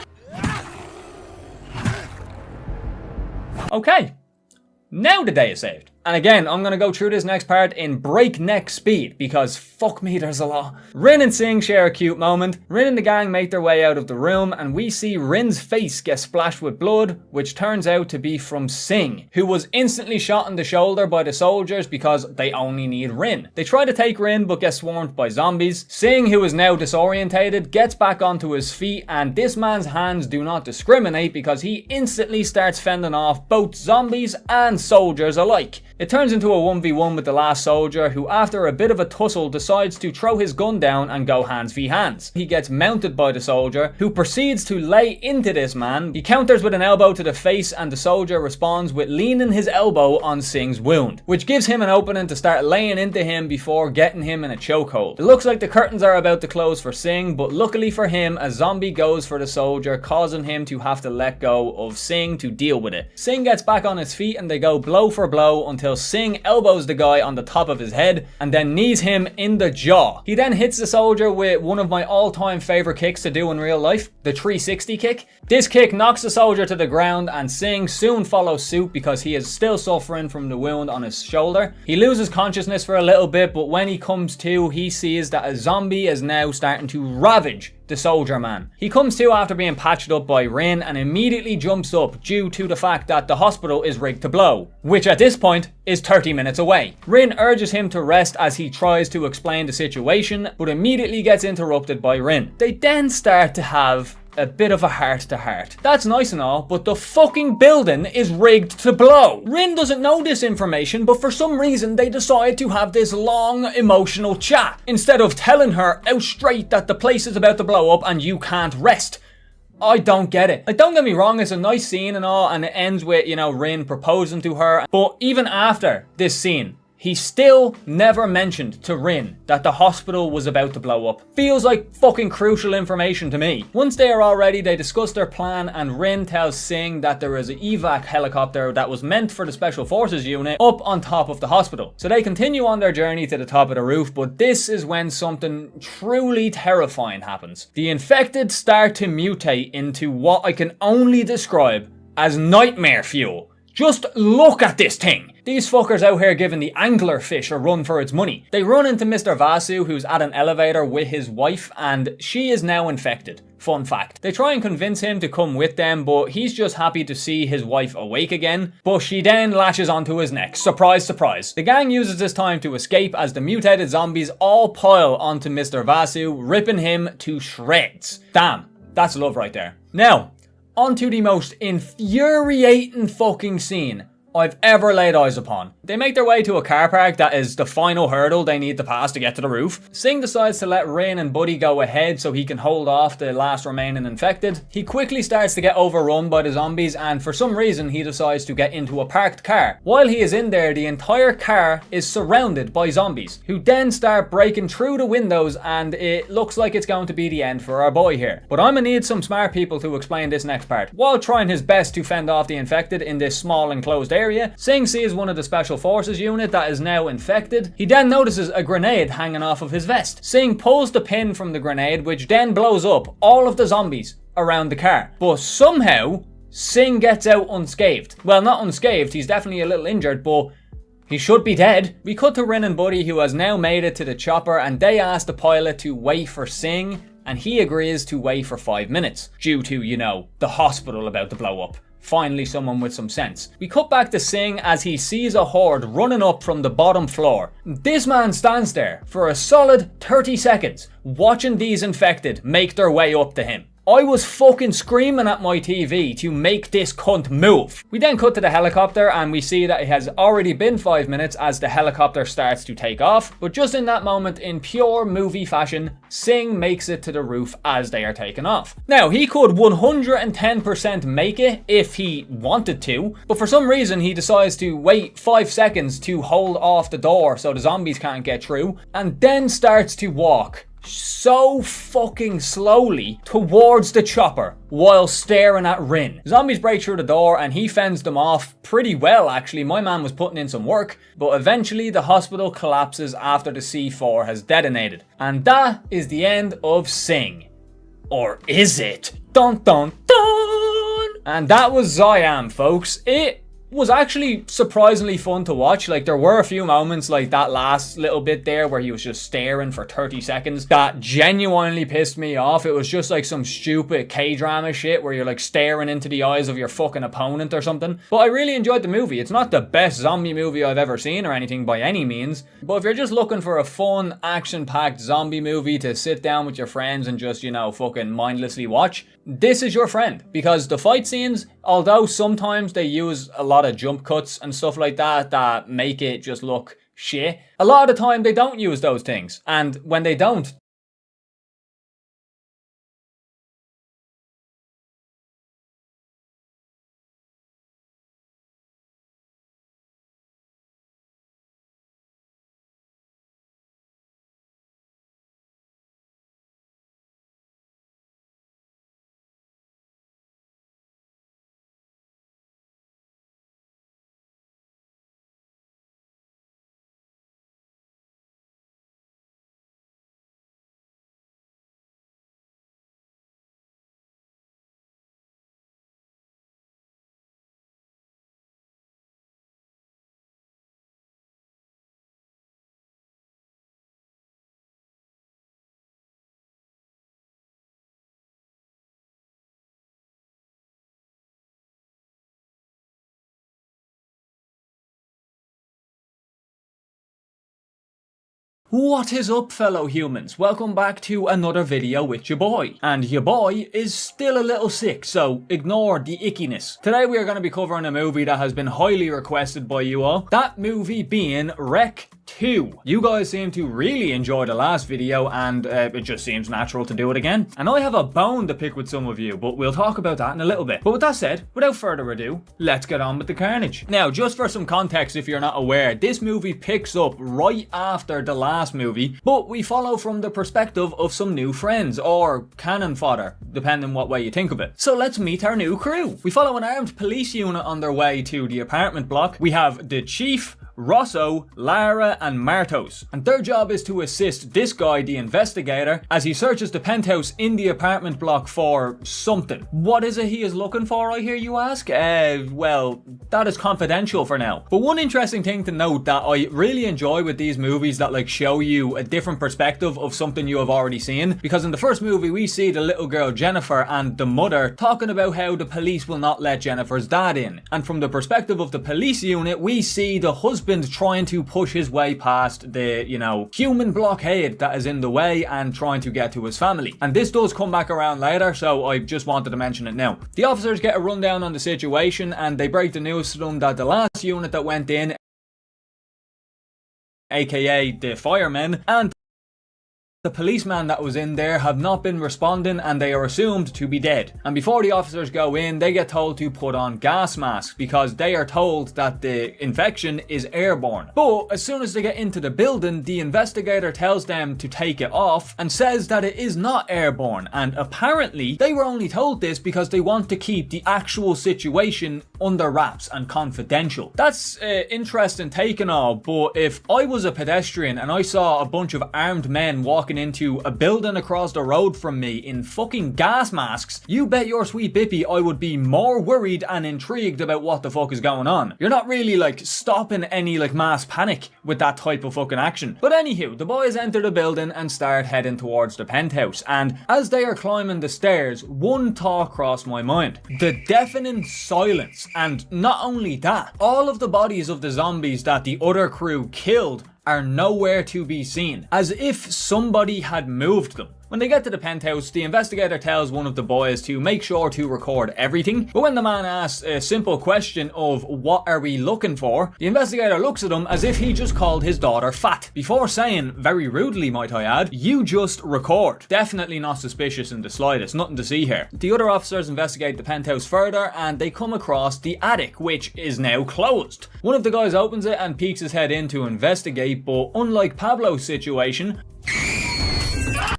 Okay. Now the day is saved. And again, I'm going to go through this next part in breakneck speed because fuck me, there's a lot. Rin and Sing share a cute moment. Rin and the gang make their way out of the room and we see Rin's face get splashed with blood, which turns out to be from Sing, who was instantly shot in the shoulder by the soldiers because they only need Rin. They try to take Rin but get swarmed by zombies. Sing, who is now disorientated, gets back onto his feet, and this man's hands do not discriminate because he instantly starts fending off both zombies and soldiers alike. It turns into a 1v1 with the last soldier, who after a bit of a tussle decides to throw his gun down and go hands v hands. He gets mounted by the soldier, who proceeds to lay into this man. He counters with an elbow to the face and the soldier responds with leaning his elbow on Sing's wound, which gives him an opening to start laying into him before getting him in a chokehold. It looks like the curtains are about to close for Sing, but luckily for him, a zombie goes for the soldier, causing him to have to let go of Sing to deal with it. Sing gets back on his feet and they go blow for blow until Sing elbows the guy on the top of his head and then knees him in the jaw. He then hits the soldier with one of my all-time favorite kicks to do in real life, the 360 kick. This kick knocks the soldier to the ground and Sing soon follows suit because he is still suffering from the wound on his shoulder. He loses consciousness for a little bit, but when he comes to, he sees that a zombie is now starting to ravage the soldier man. He comes to after being patched up by Rin and immediately jumps up due to the fact that the hospital is rigged to blow, which at this point is 30 minutes away. Rin urges him to rest as he tries to explain the situation, but immediately gets interrupted by Rin. They then start to have a bit of a heart-to-heart. That's nice and all, but the fucking building is rigged to blow. Rin doesn't know this information, but for some reason they decide to have this long, emotional chat, instead of telling her out straight that the place is about to blow up and you can't rest. I don't get it. Like, don't get me wrong, it's a nice scene and all, and it ends with, you know, Rin proposing to her, but even after this scene, he still never mentioned to Rin that the hospital was about to blow up. Feels like fucking crucial information to me. Once they are all ready, they discuss their plan and Rin tells Sing that there is an evac helicopter that was meant for the special forces unit up on top of the hospital. So they continue on their journey to the top of the roof, but this is when something truly terrifying happens. The infected start to mutate into what I can only describe as nightmare fuel. Just look at this thing. These fuckers out here giving the anglerfish a run for its money. They run into Mr. Vasu, who's at an elevator with his wife, and she is now infected. Fun fact. They try and convince him to come with them, but he's just happy to see his wife awake again. But she then lashes onto his neck. Surprise, surprise. The gang uses this time to escape as the mutated zombies all pile onto Mr. Vasu, ripping him to shreds. Damn, that's love right there. Now, onto the most infuriating fucking scene I've ever laid eyes upon. They make their way to a car park that is the final hurdle they need to pass to get to the roof. Singh decides to let Rin and Buddy go ahead so he can hold off the last remaining infected. He quickly starts to get overrun by the zombies, and for some reason he decides to get into a parked car. While he is in there, the entire car is surrounded by zombies, who then start breaking through the windows, and it looks like it's going to be the end for our boy here. But I'm gonna need some smart people to explain this next part. While trying his best to fend off the infected in this small enclosed area, Singh sees one of the special forces unit that is now infected. He then notices a grenade hanging off of his vest. Singh pulls the pin from the grenade, which then blows up all of the zombies around the car. But somehow, Singh gets out unscathed. Well, not unscathed, he's definitely a little injured, but he should be dead. We cut to Rin and Buddy, who has now made it to the chopper, and they ask the pilot to wait for Singh, and he agrees to wait for 5 minutes, due to, you know, the hospital about to blow up. Finally someone with some sense. We cut back to Singh as he sees a horde running up from the bottom floor. This man stands there for a solid 30 seconds, watching these infected make their way up to him. I was fucking screaming at my TV to make this cunt move. We then cut to the helicopter and we see that it has already been 5 minutes as the helicopter starts to take off. But just in that moment, in pure movie fashion, Singh makes it to the roof as they are taking off. Now, he could 110% make it if he wanted to, but for some reason he decides to wait 5 seconds to hold off the door so the zombies can't get through, and then starts to walk so fucking slowly towards the chopper while staring at Rin. Zombies break through the door and he fends them off pretty well, actually. My man was putting in some work, but eventually the hospital collapses after the C4 has detonated. And that is the end of Singh. Or is it? Dun dun dun! And that was Siam, folks. It was actually surprisingly fun to watch. Like, there were a few moments like that last little bit there where he was just staring for 30 seconds that genuinely pissed me off. It was just like some stupid K-drama shit where you're like staring into the eyes of your fucking opponent or something. But I really enjoyed the movie. It's not the best zombie movie I've ever seen or anything by any means, but if you're just looking for a fun, action-packed zombie movie to sit down with your friends and just, you know, fucking mindlessly watch, this is your friend. Because the fight scenes, although sometimes they use a lot of jump cuts and stuff like that that make it just look shit, a lot of the time they don't use those things. And when they don't, what is up, fellow humans? Welcome back to another video with your boy. And your boy is still a little sick, so ignore the ickiness. Today we are going to be covering a movie that has been highly requested by you all. That movie being Rec 2. You guys seem to really enjoy the last video, and it just seems natural to do it again. And I have a bone to pick with some of you, but we'll talk about that in a little bit. But with that said, without further ado, let's get on with the carnage. Now, just for some context if you're not aware, this movie picks up right after the last movie, but we follow from the perspective of some new friends, or cannon fodder, depending what way you think of it. So let's meet our new crew. We follow an armed police unit on their way to the apartment block. We have the chief, Rosso, Lara, and Martos. And their job is to assist this guy, the investigator, as he searches the penthouse in the apartment block for something. What is it he is looking for, I hear you ask? Well, that is confidential for now. But one interesting thing to note that I really enjoy with these movies that like show you a different perspective of something you have already seen, because in the first movie we see the little girl Jennifer and the mother talking about how the police will not let Jennifer's dad in, and from the perspective of the police unit we see the husband trying to push his way past the, human blockade that is in the way and trying to get to his family. And this does come back around later, so I just wanted to mention it now. The officers get a rundown on the situation and they break the news to them that the last unit that went in, aka the firemen, and the policeman that was in there have not been responding and they are assumed to be dead. And before the officers go in, they get told to put on gas masks because they are told that the infection is airborne. But as soon as they get into the building, the investigator tells them to take it off and says that it is not airborne. And apparently they were only told this because they want to keep the actual situation under wraps and confidential. That's interesting take and all, but if I was a pedestrian and I saw a bunch of armed men walking into a building across the road from me in fucking gas masks, you bet your sweet bippy I would be more worried and intrigued about what the fuck is going on. You're not really stopping any mass panic with that type of fucking action. But anywho, the boys enter the building and start heading towards the penthouse, and as they are climbing the stairs, one thought crossed my mind: the deafening silence. And not only that, all of the bodies of the zombies that the other crew killed are nowhere to be seen, as if somebody had moved them. When they get to the penthouse, the investigator tells one of the boys to make sure to record everything, but when the man asks a simple question of what are we looking for, the investigator looks at him as if he just called his daughter fat, before saying, very rudely might I add, "You just record." Definitely not suspicious in the slightest, nothing to see here. The other officers investigate the penthouse further and they come across the attic, which is now closed. One of the guys opens it and peeks his head in to investigate, but unlike Pablo's situation,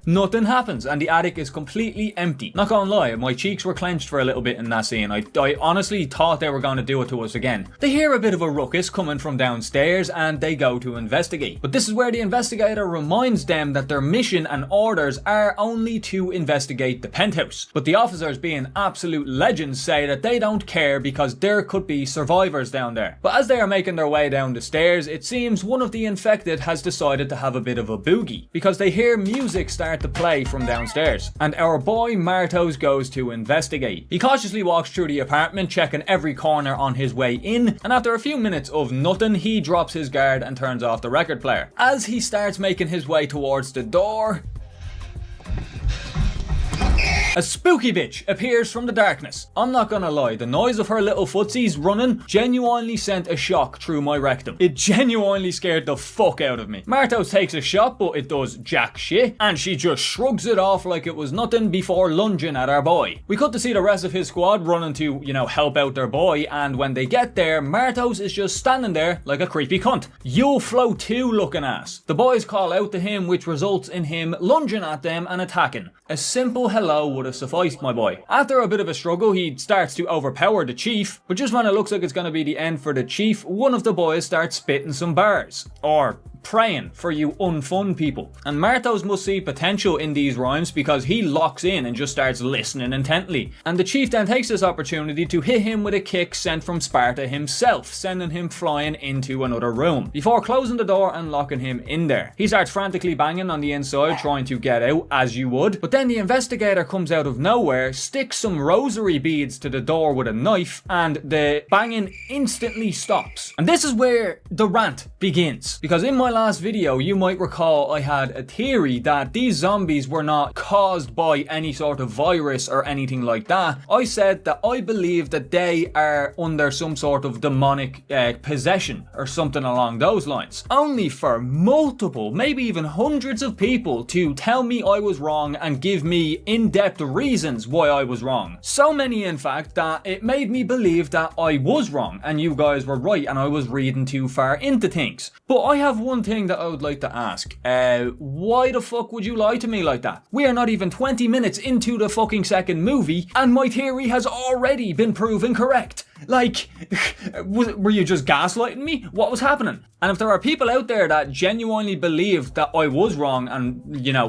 nothing happens and the attic is completely empty. Not gonna lie, my cheeks were clenched for a little bit in that scene. I honestly thought they were going to do it to us again. They hear a bit of a ruckus coming from downstairs and they go to investigate. But this is where the investigator reminds them that their mission and orders are only to investigate the penthouse. But the officers, being absolute legends, say that they don't care because there could be survivors down there. But as they are making their way down the stairs, it seems one of the infected has decided to have a bit of a boogie, because they hear music start to play from downstairs, and our boy Martos goes to investigate. He cautiously walks through the apartment, checking every corner on his way in, and after a few minutes of nothing, he drops his guard and turns off the record player. As he starts making his way towards the door, a spooky bitch appears from the darkness. I'm not gonna lie, the noise of her little footsies running genuinely sent a shock through my rectum. It genuinely scared the fuck out of me. Martos takes a shot, but it does jack shit, and she just shrugs it off like it was nothing before lunging at our boy. We cut to see the rest of his squad running to, help out their boy, and when they get there, Martos is just standing there like a creepy cunt. You'll flow too looking ass. The boys call out to him, which results in him lunging at them and attacking. A simple hello would have sufficed, my boy. After a bit of a struggle, he starts to overpower the chief, but just when it looks like it's going to be the end for the chief, one of the boys starts spitting some bars. Or praying, for you unfun people. And Martos must see potential in these rhymes because he locks in and just starts listening intently. And the chief then takes this opportunity to hit him with a kick sent from Sparta himself, sending him flying into another room, before closing the door and locking him in there. He starts frantically banging on the inside, trying to get out, as you would, but then the investigator comes out of nowhere, sticks some rosary beads to the door with a knife, and the banging instantly stops. And this is where the rant begins, because in my last video, you might recall I had a theory that these zombies were not caused by any sort of virus or anything like that. I said that I believe that they are under some sort of demonic possession or something along those lines. Only for multiple, maybe even hundreds of people to tell me I was wrong and give me in-depth reasons why I was wrong. So many, in fact, that it made me believe that I was wrong and you guys were right and I was reading too far into things. But I have one thing that I would like to ask. Why the fuck would you lie to me like that? We are not even 20 minutes into the fucking second movie, and my theory has already been proven correct. Like, were you just gaslighting me? What was happening? And if there are people out there that genuinely believed that I was wrong and,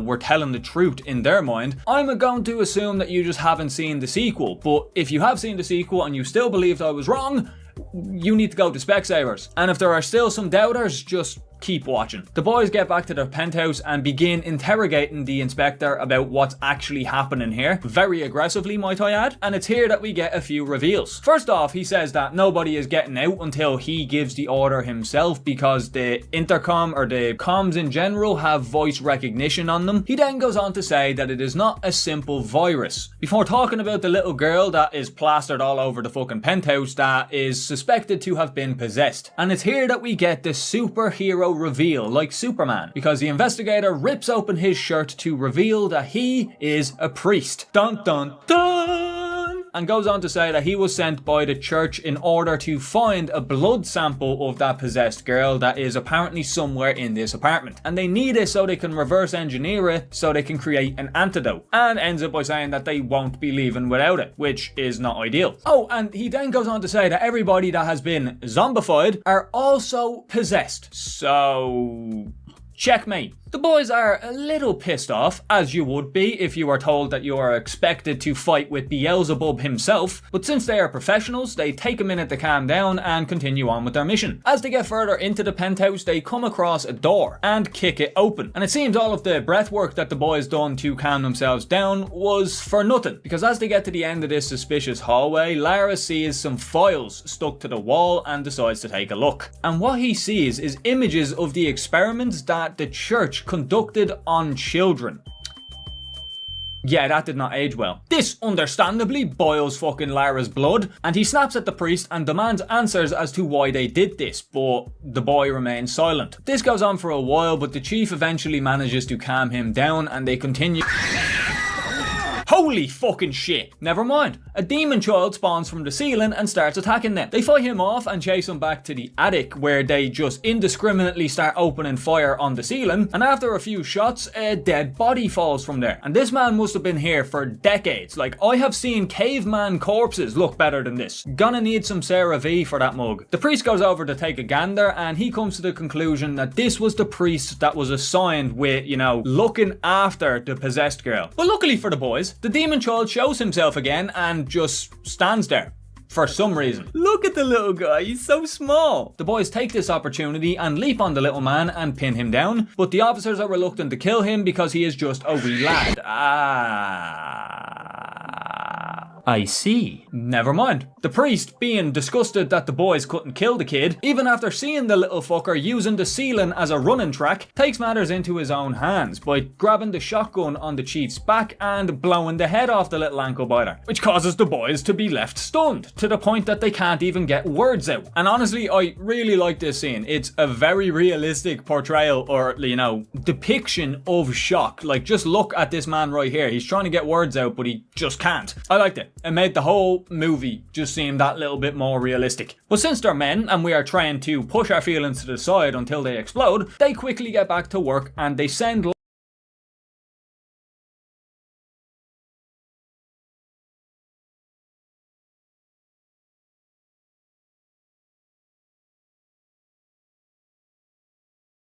were telling the truth in their mind, I'm going to assume that you just haven't seen the sequel. But if you have seen the sequel and you still believed I was wrong, you need to go to Specsavers. And if there are still some doubters, just keep watching. The boys get back to their penthouse and begin interrogating the inspector about what's actually happening here. Very aggressively, might I add. And it's here that we get a few reveals. First off, he says that nobody is getting out until he gives the order himself because the intercom or the comms in general have voice recognition on them. He then goes on to say that it is not a simple virus, before talking about the little girl that is plastered all over the fucking penthouse that is suspected to have been possessed. And it's here that we get the superhero reveal, like Superman, because the investigator rips open his shirt to reveal that he is a priest. Dun dun dun! And goes on to say that he was sent by the church in order to find a blood sample of that possessed girl that is apparently somewhere in this apartment. And they need it so they can reverse engineer it so they can create an antidote. And ends up by saying that they won't be leaving without it, which is not ideal. Oh, and he then goes on to say that everybody that has been zombified are also possessed. So, checkmate. The boys are a little pissed off, as you would be if you were told that you are expected to fight with Beelzebub himself, but since they are professionals, they take a minute to calm down and continue on with their mission. As they get further into the penthouse, they come across a door and kick it open. And it seems all of the breath work that the boys done to calm themselves down was for nothing, because as they get to the end of this suspicious hallway, Lara sees some files stuck to the wall and decides to take a look. And what he sees is images of the experiments that the church conducted on children. Yeah, that did not age well. This understandably boils fucking Lara's blood, and he snaps at the priest and demands answers as to why they did this, but the boy remains silent. This goes on for a while, but the chief eventually manages to calm him down and they continue. Holy fucking shit. Never mind. A demon child spawns from the ceiling and starts attacking them. They fight him off and chase him back to the attic, where they just indiscriminately start opening fire on the ceiling, and after a few shots, a dead body falls from there. And this man must have been here for decades. Like, I have seen caveman corpses look better than this. Gonna need some CeraV for that mug. The priest goes over to take a gander, and he comes to the conclusion that this was the priest that was assigned with, looking after the possessed girl. But luckily for the boys, the demon child shows himself again and just stands there. For some reason. Look at the little guy, he's so small. The boys take this opportunity and leap on the little man and pin him down, but the officers are reluctant to kill him because he is just a wee lad. I see. Never mind. The priest, being disgusted that the boys couldn't kill the kid, even after seeing the little fucker using the ceiling as a running track, takes matters into his own hands by grabbing the shotgun on the chief's back and blowing the head off the little ankle biter, which causes the boys to be left stunned, to the point that they can't even get words out. And honestly, I really like this scene. It's a very realistic portrayal or, depiction of shock. Like, just look at this man right here. He's trying to get words out, but he just can't. I liked it. It made the whole movie just seem that little bit more realistic. But since they're men and we are trying to push our feelings to the side until they explode, they quickly get back to work and they send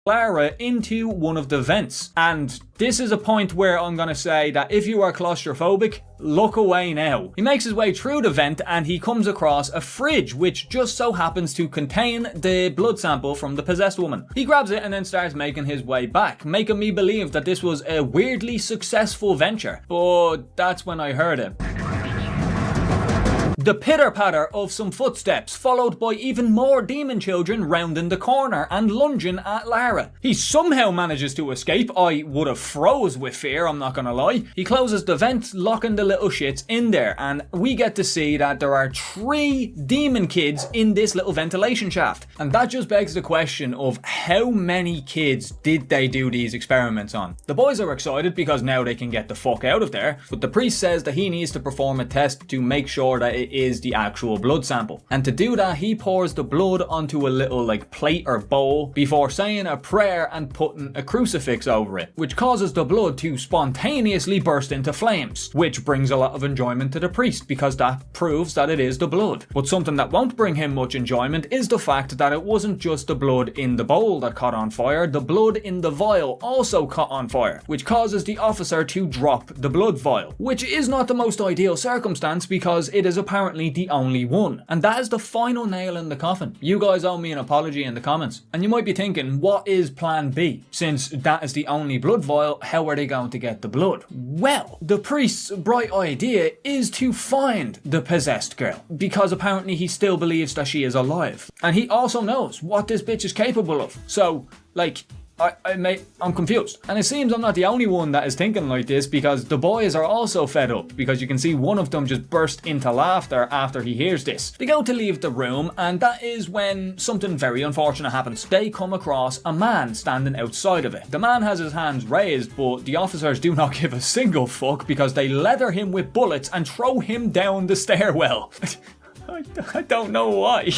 Lara into one of the vents. And this is a point where I'm going to say that if you are claustrophobic, look away now. He makes his way through the vent and he comes across a fridge which just so happens to contain the blood sample from the possessed woman. He grabs it and then starts making his way back, making me believe that this was a weirdly successful venture. But that's when I heard it. The pitter-patter of some footsteps, followed by even more demon children rounding the corner and lunging at Lara. He somehow manages to escape. I would have froze with fear, I'm not gonna lie. He closes the vent, locking the little shits in there, and we get to see that there are 3 demon kids in this little ventilation shaft. And that just begs the question of how many kids did they do these experiments on? The boys are excited because now they can get the fuck out of there, but the priest says that he needs to perform a test to make sure that it is the actual blood sample. And to do that, he pours the blood onto a little plate or bowl before saying a prayer and putting a crucifix over it, which causes the blood to spontaneously burst into flames, which brings a lot of enjoyment to the priest because that proves that it is the blood. But something that won't bring him much enjoyment is the fact that it wasn't just the blood in the bowl that caught on fire, the blood in the vial also caught on fire, which causes the officer to drop the blood vial, which is not the most ideal circumstance because it is apparently the only one. And that is the final nail in the coffin. You guys owe me an apology in the comments. And you might be thinking, what is plan B? Since that is the only blood vial, how are they going to get the blood? Well, the priest's bright idea is to find the possessed girl, because apparently he still believes that she is alive. And he also knows what this bitch is capable of. So, I'm confused. And it seems I'm not the only one that is thinking like this, because the boys are also fed up, because you can see one of them just burst into laughter after he hears this. They go to leave the room, and that is when something very unfortunate happens. They come across a man standing outside of it. The man has his hands raised, but the officers do not give a single fuck because they leather him with bullets and throw him down the stairwell. I don't know why.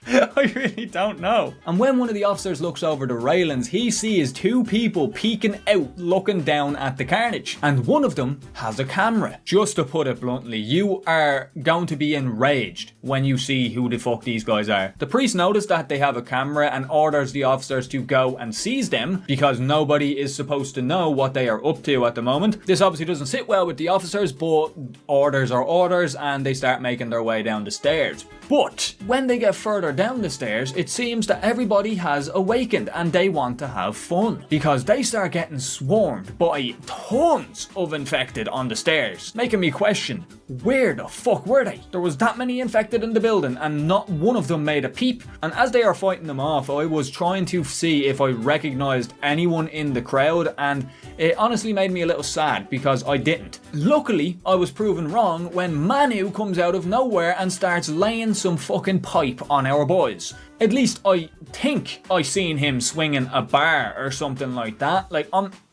I really don't know. And when one of the officers looks over the railings, he sees two people peeking out looking down at the carnage. And one of them has a camera. Just to put it bluntly, you are going to be enraged when you see who the fuck these guys are. The priest noticed that they have a camera and orders the officers to go and seize them because nobody is supposed to know what they are up to at the moment. This obviously doesn't sit well with the officers, but orders are orders and they start making their way down the stairs. But when they get further down the stairs, it seems that everybody has awakened and they want to have fun because they start getting swarmed by tons of infected on the stairs, making me question, where the fuck were they? There was that many infected in the building and not one of them made a peep. And as they are fighting them off, I was trying to see if I recognized anyone in the crowd, and it honestly made me a little sad because I didn't. Luckily, I was proven wrong when Manu comes out of nowhere and starts laying some fucking pipe on our boys. At least I think I seen him swinging a bar or something like that.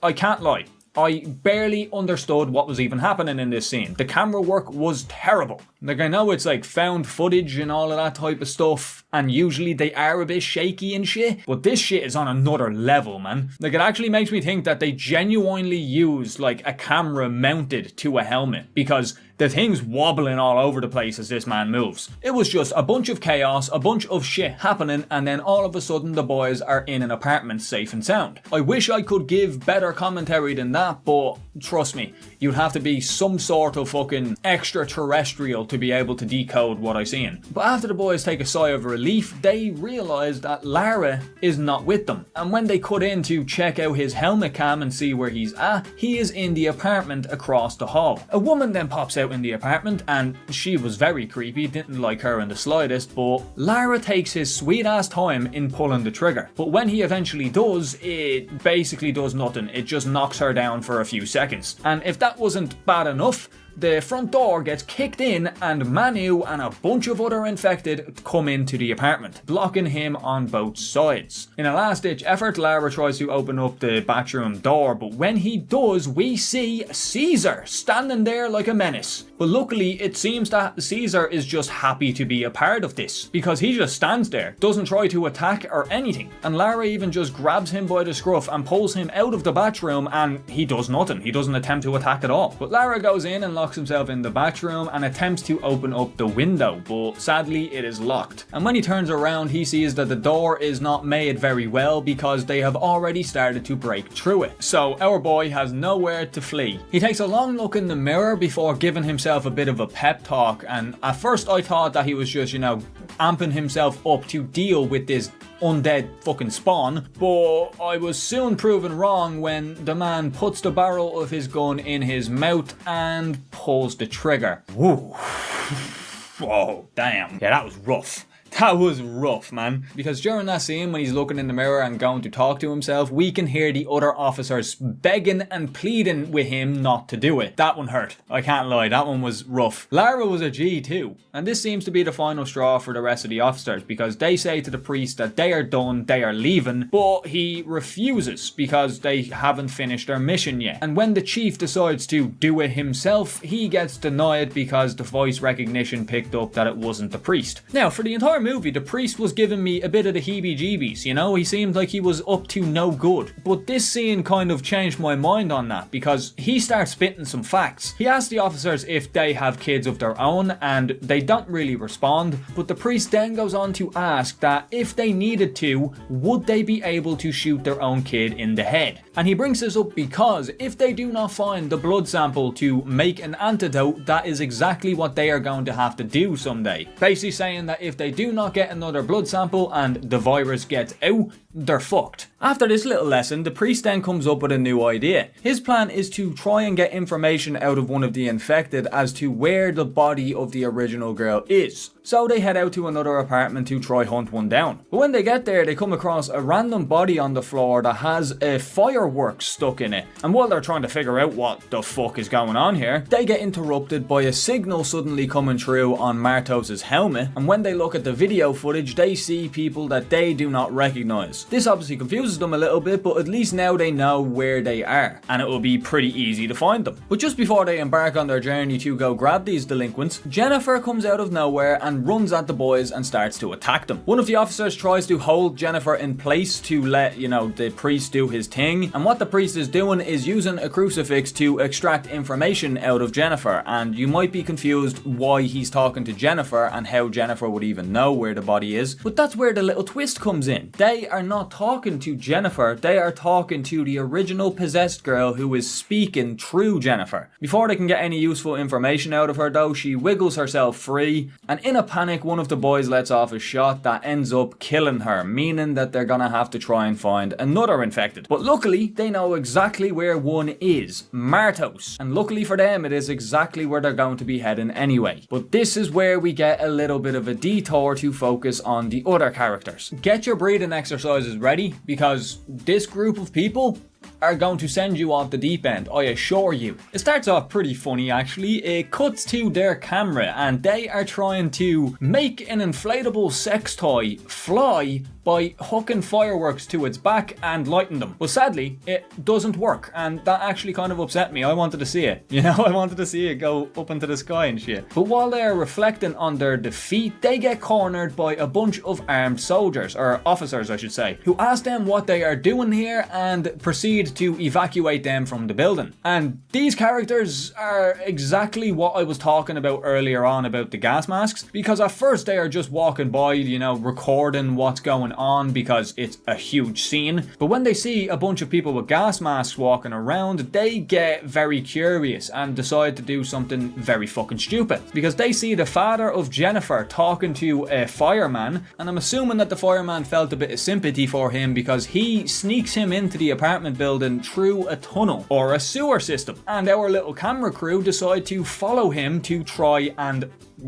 I can't lie. I barely understood what was even happening in this scene. The camera work was terrible. I know it's found footage and all of that type of stuff, and usually they are a bit shaky and shit, but this shit is on another level, man. It actually makes me think that they genuinely used a camera mounted to a helmet, because the thing's wobbling all over the place as this man moves. It was just a bunch of chaos, a bunch of shit happening, and then all of a sudden the boys are in an apartment safe and sound. I wish I could give better commentary than that, but trust me, you'd have to be some sort of fucking extraterrestrial to be able to decode what I seen. But after the boys take a sigh of relief, they realise that Lara is not with them. And when they cut in to check out his helmet cam and see where he's at, he is in the apartment across the hall. A woman then pops out in the apartment, and she was very creepy, didn't like her in the slightest, but Lara takes his sweet ass time in pulling the trigger. But when he eventually does, it basically does nothing. It just knocks her down for a few seconds. And if that wasn't bad enough, the front door gets kicked in and Manu and a bunch of other infected come into the apartment, blocking him on both sides. In a last-ditch effort, Lara tries to open up the bathroom door, but when he does, we see Caesar standing there like a menace. But luckily, it seems that Caesar is just happy to be a part of this, because he just stands there, doesn't try to attack or anything. And Lara even just grabs him by the scruff and pulls him out of the bathroom, and he does nothing. He doesn't attempt to attack at all. But Lara goes in and locks himself in the bathroom and attempts to open up the window, but sadly it is locked. And when he turns around, he sees that the door is not made very well because they have already started to break through it. So our boy has nowhere to flee. He takes a long look in the mirror before giving himself a bit of a pep talk, and at first I thought that he was just, amping himself up to deal with this undead fucking spawn, but I was soon proven wrong when the man puts the barrel of his gun in his mouth and pulls the trigger. Woo. Whoa, damn. Yeah, that was rough. That was rough, man. Because during that scene when he's looking in the mirror and going to talk to himself, we can hear the other officers begging and pleading with him not to do it. That one hurt. I can't lie, that one was rough. Lara was a G too. And this seems to be the final straw for the rest of the officers, because they say to the priest that they are done, they are leaving, but he refuses because they haven't finished their mission yet. And when the chief decides to do it himself, he gets denied because the voice recognition picked up that it wasn't the priest. Now, for the entire movie, the priest was giving me a bit of the heebie-jeebies, you know? He seemed like he was up to no good. But this scene kind of changed my mind on that, because he starts spitting some facts. He asks the officers if they have kids of their own, and they don't really respond, but the priest then goes on to ask that if they needed to, would they be able to shoot their own kid in the head? And he brings this up because if they do not find the blood sample to make an antidote, that is exactly what they are going to have to do someday. Basically saying that if they do not get another blood sample and the virus gets out, they're fucked. After this little lesson, the priest then comes up with a new idea. His plan is to try and get information out of one of the infected as to where the body of the original girl is. So they head out to another apartment to try hunt one down. But when they get there, they come across a random body on the floor that has a fireworks stuck in it. And while they're trying to figure out what the fuck is going on here, they get interrupted by a signal suddenly coming through on Martos' helmet. And when they look at the video footage, they see people that they do not recognize. This obviously confuses them a little bit, but at least now they know where they are, and it will be pretty easy to find them. But just before they embark on their journey to go grab these delinquents, Jennifer comes out of nowhere and runs at the boys and starts to attack them. One of the officers tries to hold Jennifer in place to let, the priest do his thing, and what the priest is doing is using a crucifix to extract information out of Jennifer, and you might be confused why he's talking to Jennifer and how Jennifer would even know where the body is, but that's where the little twist comes in. They are not talking to Jennifer, they are talking to the original possessed girl who is speaking through Jennifer. Before they can get any useful information out of her though, she wiggles herself free, and in a panic one of the boys lets off a shot that ends up killing her, meaning that they're gonna have to try and find another infected. But luckily they know exactly where one is, Martos, and luckily for them it is exactly where they're going to be heading anyway. But this is where we get a little bit of a detour to focus on the other characters. Get your breathing exercises ready, because this group of people are going to send you off the deep end, I assure you. It starts off pretty funny actually. It cuts to their camera and they are trying to make an inflatable sex toy fly by hooking fireworks to its back and lighting them. But sadly, it doesn't work, and that actually kind of upset me. I wanted to see it. I wanted to see it go up into the sky and shit. But while they're reflecting on their defeat, they get cornered by a bunch of armed soldiers, or officers I should say, who ask them what they are doing here and proceed to evacuate them from the building. And these characters are exactly what I was talking about earlier on about the gas masks, because at first they are just walking by, recording what's going on because it's a huge scene. But when they see a bunch of people with gas masks walking around, they get very curious and decide to do something very fucking stupid, because they see the father of Jennifer talking to a fireman, and I'm assuming that the fireman felt a bit of sympathy for him because he sneaks him into the apartment building through a tunnel or a sewer system, and our little camera crew decide to follow him to try and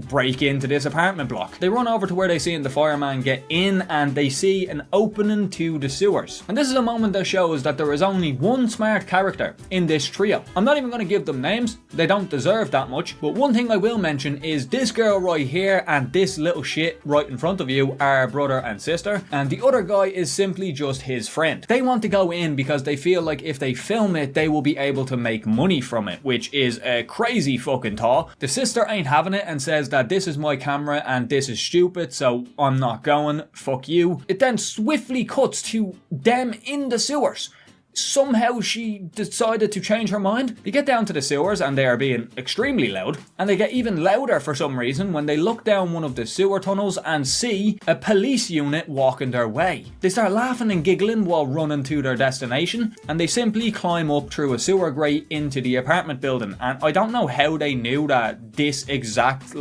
break into this apartment block. They run over to where they see the fireman get in, and they see an opening to the sewers. And this is a moment that shows that there is only one smart character in this trio. I'm not even going to give them names, they don't deserve that much, but one thing I will mention is this girl right here and this little shit right in front of you are brother and sister, and the other guy is simply just his friend. They want to go in because they feel like if they film it, they will be able to make money from it, which is a crazy fucking thought. The sister ain't having it and says that this is my camera and this is stupid, so I'm not going, fuck you. It then swiftly cuts to them in the sewers. Somehow she decided to change her mind. They get down to the sewers and they are being extremely loud, and they get even louder for some reason when they look down one of the sewer tunnels and see a police unit walking their way. They start laughing and giggling while running to their destination, and they simply climb up through a sewer grate into the apartment building. And I don't know how they knew that this exact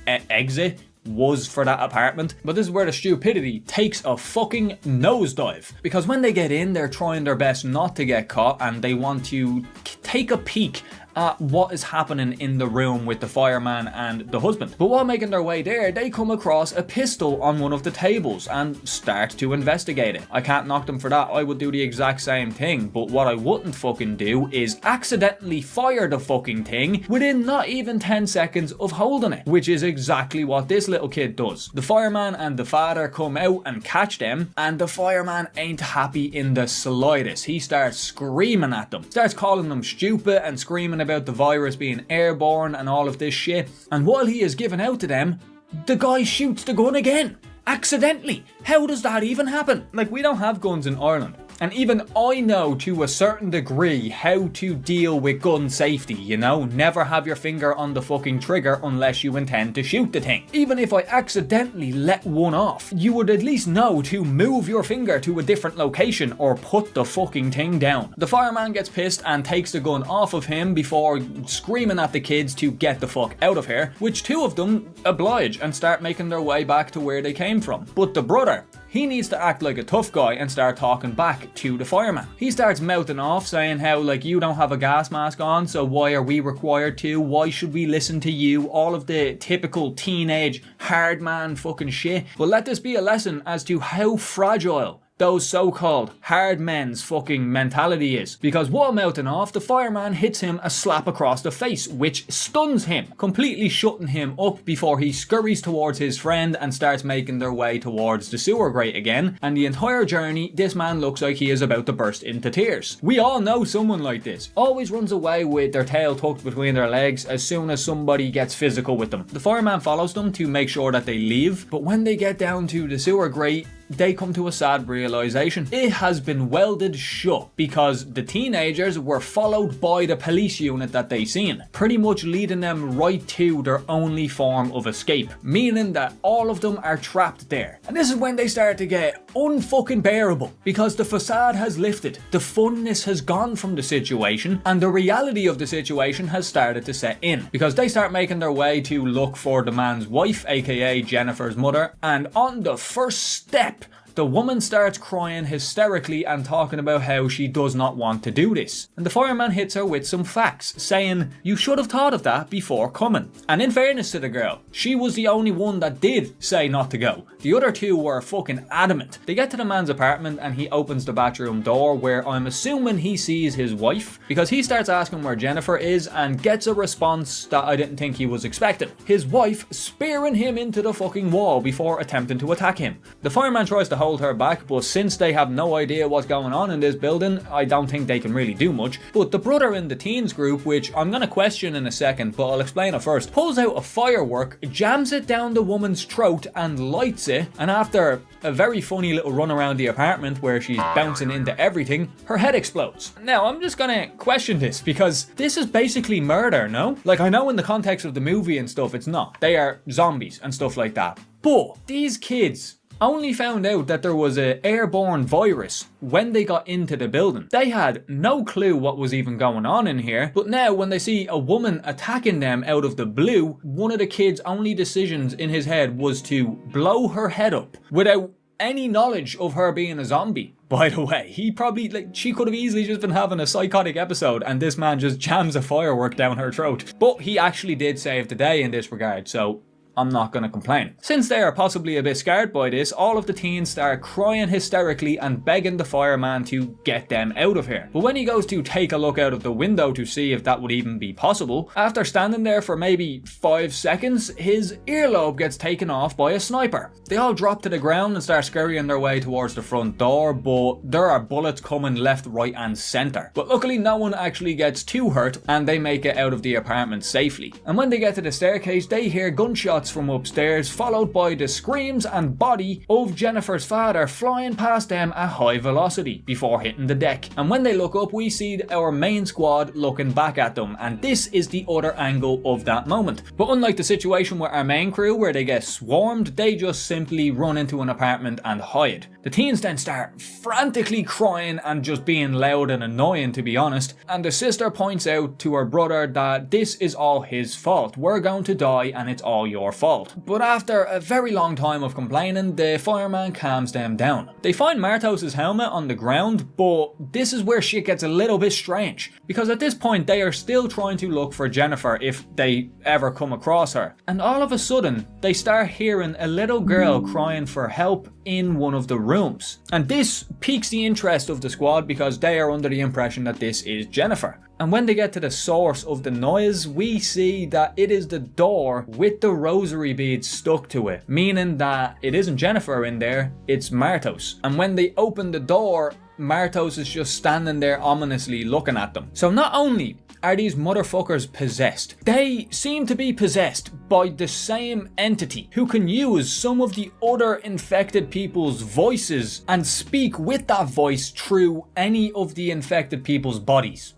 exit was for that apartment, but this is where the stupidity takes a fucking nosedive, because when they get in, they're trying their best not to get caught and they want to take a peek at what is happening in the room with the fireman and the husband. But while making their way there, they come across a pistol on one of the tables and start to investigate it. I can't knock them for that. I would do the exact same thing, but what I wouldn't fucking do is accidentally fire the fucking thing within not even 10 seconds of holding it, which is exactly what this little kid does. The fireman and the father come out and catch them, and the fireman ain't happy in the slightest. He starts screaming at them, starts calling them stupid and screaming about the virus being airborne and all of this shit. And while he is giving out to them, the guy shoots the gun again. Accidentally. How does that even happen? Like, we don't have guns in Ireland. And even I know to a certain degree how to deal with gun safety, you know? Never have your finger on the fucking trigger unless you intend to shoot the thing. Even if I accidentally let one off, you would at least know to move your finger to a different location or put the fucking thing down. The fireman gets pissed and takes the gun off of him before screaming at the kids to get the fuck out of here, which two of them oblige and start making their way back to where they came from. But the brother, he needs to act like a tough guy and start talking back to the fireman. He starts mouthing off, saying how, like, you don't have a gas mask on, so why are we required to? Why should we listen to you? All of the typical teenage hard man fucking shit. But let this be a lesson as to how fragile those so-called hard men's fucking mentality is. Because while mouthing off, the fireman hits him a slap across the face, which stuns him, completely shutting him up before he scurries towards his friend and starts making their way towards the sewer grate again. And the entire journey, this man looks like he is about to burst into tears. We all know someone like this. Always runs away with their tail tucked between their legs as soon as somebody gets physical with them. The fireman follows them to make sure that they leave, but when they get down to the sewer grate, they come to a sad realization. It has been welded shut because the teenagers were followed by the police unit that they seen, pretty much leading them right to their only form of escape, meaning that all of them are trapped there. And this is when they start to get unfucking bearable, because the facade has lifted, the funness has gone from the situation, and the reality of the situation has started to set in, because they start making their way to look for the man's wife, aka Jennifer's mother, and on the first step, the woman starts crying hysterically and talking about how she does not want to do this. And the fireman hits her with some facts, saying, you should have thought of that before coming. And in fairness to the girl, she was the only one that did say not to go. The other two were fucking adamant. They get to the man's apartment and he opens the bathroom door, where I'm assuming he sees his wife, because he starts asking where Jennifer is and gets a response that I didn't think he was expecting. His wife spearing him into the fucking wall before attempting to attack him. The fireman tries to hold her back, but since they have no idea what's going on in this building, I don't think they can really do much. But the brother in the teens group, which I'm gonna question in a second, but I'll explain it first, pulls out a firework, jams it down the woman's throat and lights it, and after a very funny little run around the apartment where she's bouncing into everything, her head explodes. Now, I'm just gonna question this, because this is basically murder, no? Like, I know in the context of the movie and stuff, it's not. They are zombies and stuff like that. But these kids only found out that there was an airborne virus when they got into the building. They had no clue what was even going on in here, but now when they see a woman attacking them out of the blue, one of the kids' only decisions in his head was to blow her head up without any knowledge of her being a zombie. By the way, he probably, she could have easily just been having a psychotic episode and this man just jams a firework down her throat. But he actually did save the day in this regard, so I'm not going to complain. Since they are possibly a bit scared by this, all of the teens start crying hysterically and begging the fireman to get them out of here. But when he goes to take a look out of the window to see if that would even be possible, after standing there for maybe 5 seconds, his earlobe gets taken off by a sniper. They all drop to the ground and start scurrying their way towards the front door, but there are bullets coming left, right and centre. But luckily no one actually gets too hurt and they make it out of the apartment safely. And when they get to the staircase, they hear gunshots from upstairs, followed by the screams and body of Jennifer's father flying past them at high velocity before hitting the deck. And when they look up, we see our main squad looking back at them, and this is the other angle of that moment. But unlike the situation with our main crew where they get swarmed, they just simply run into an apartment and hide. The teens then start frantically crying and just being loud and annoying, to be honest, and the sister points out to her brother that this is all his fault. We're going to die and it's all your fault. But after a very long time of complaining, the fireman calms them down. They find Martos' helmet on the ground, but this is where shit gets a little bit strange, because at this point they are still trying to look for Jennifer if they ever come across her. And all of a sudden, they start hearing a little girl crying for help in one of the rooms. And this piques the interest of the squad because they are under the impression that this is Jennifer. And when they get to the source of the noise, we see that it is the door with the rosary beads stuck to it, meaning that it isn't Jennifer in there, it's Martos. And when they open the door, Martos is just standing there ominously looking at them. So not only are these motherfuckers possessed, they seem to be possessed by the same entity who can use some of the other infected people's voices and speak with that voice through any of the infected people's bodies.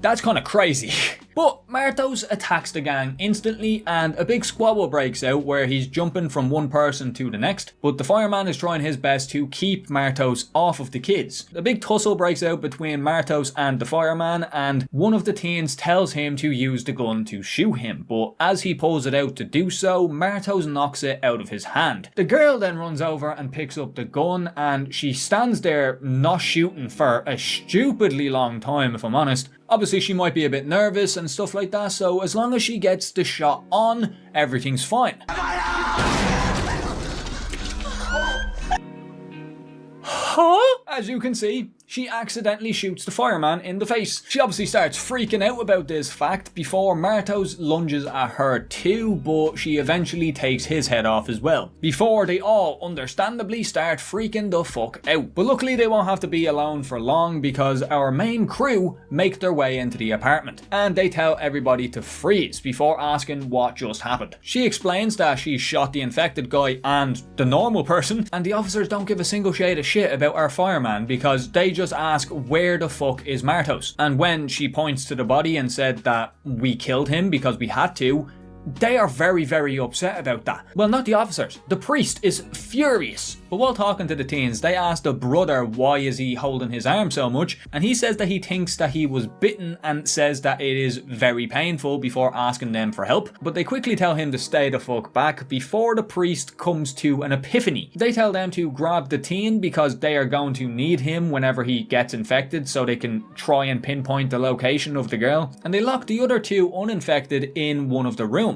That's kind of crazy. But Martos attacks the gang instantly and a big squabble breaks out where he's jumping from one person to the next, but the fireman is trying his best to keep Martos off of the kids. A big tussle breaks out between Martos and the fireman, and one of the teens tells him to use the gun to shoot him, but as he pulls it out to do so, Martos knocks it out of his hand. The girl then runs over and picks up the gun, and she stands there not shooting for a stupidly long time, if I'm honest. Obviously she might be a bit nervous and stuff like that, so as long as she gets the shot on, everything's fine. Huh? As you can see, she accidentally shoots the fireman in the face. She obviously starts freaking out about this fact before Martos lunges at her too, but she eventually takes his head off as well, before they all understandably start freaking the fuck out. But luckily they won't have to be alone for long because our main crew make their way into the apartment, and they tell everybody to freeze before asking what just happened. She explains that she shot the infected guy and the normal person, and the officers don't give a single shade of shit about our fireman because they just ask where the fuck is Martos. And when she points to the body and said that we killed him because we had to, they are very, very upset about that. Well, not the officers. The priest is furious. But while talking to the teens, they ask the brother why is he holding his arm so much, and he says that he thinks that he was bitten and says that it is very painful before asking them for help. But they quickly tell him to stay the fuck back before the priest comes to an epiphany. They tell them to grab the teen because they are going to need him whenever he gets infected so they can try and pinpoint the location of the girl. And they lock the other two uninfected in one of the rooms.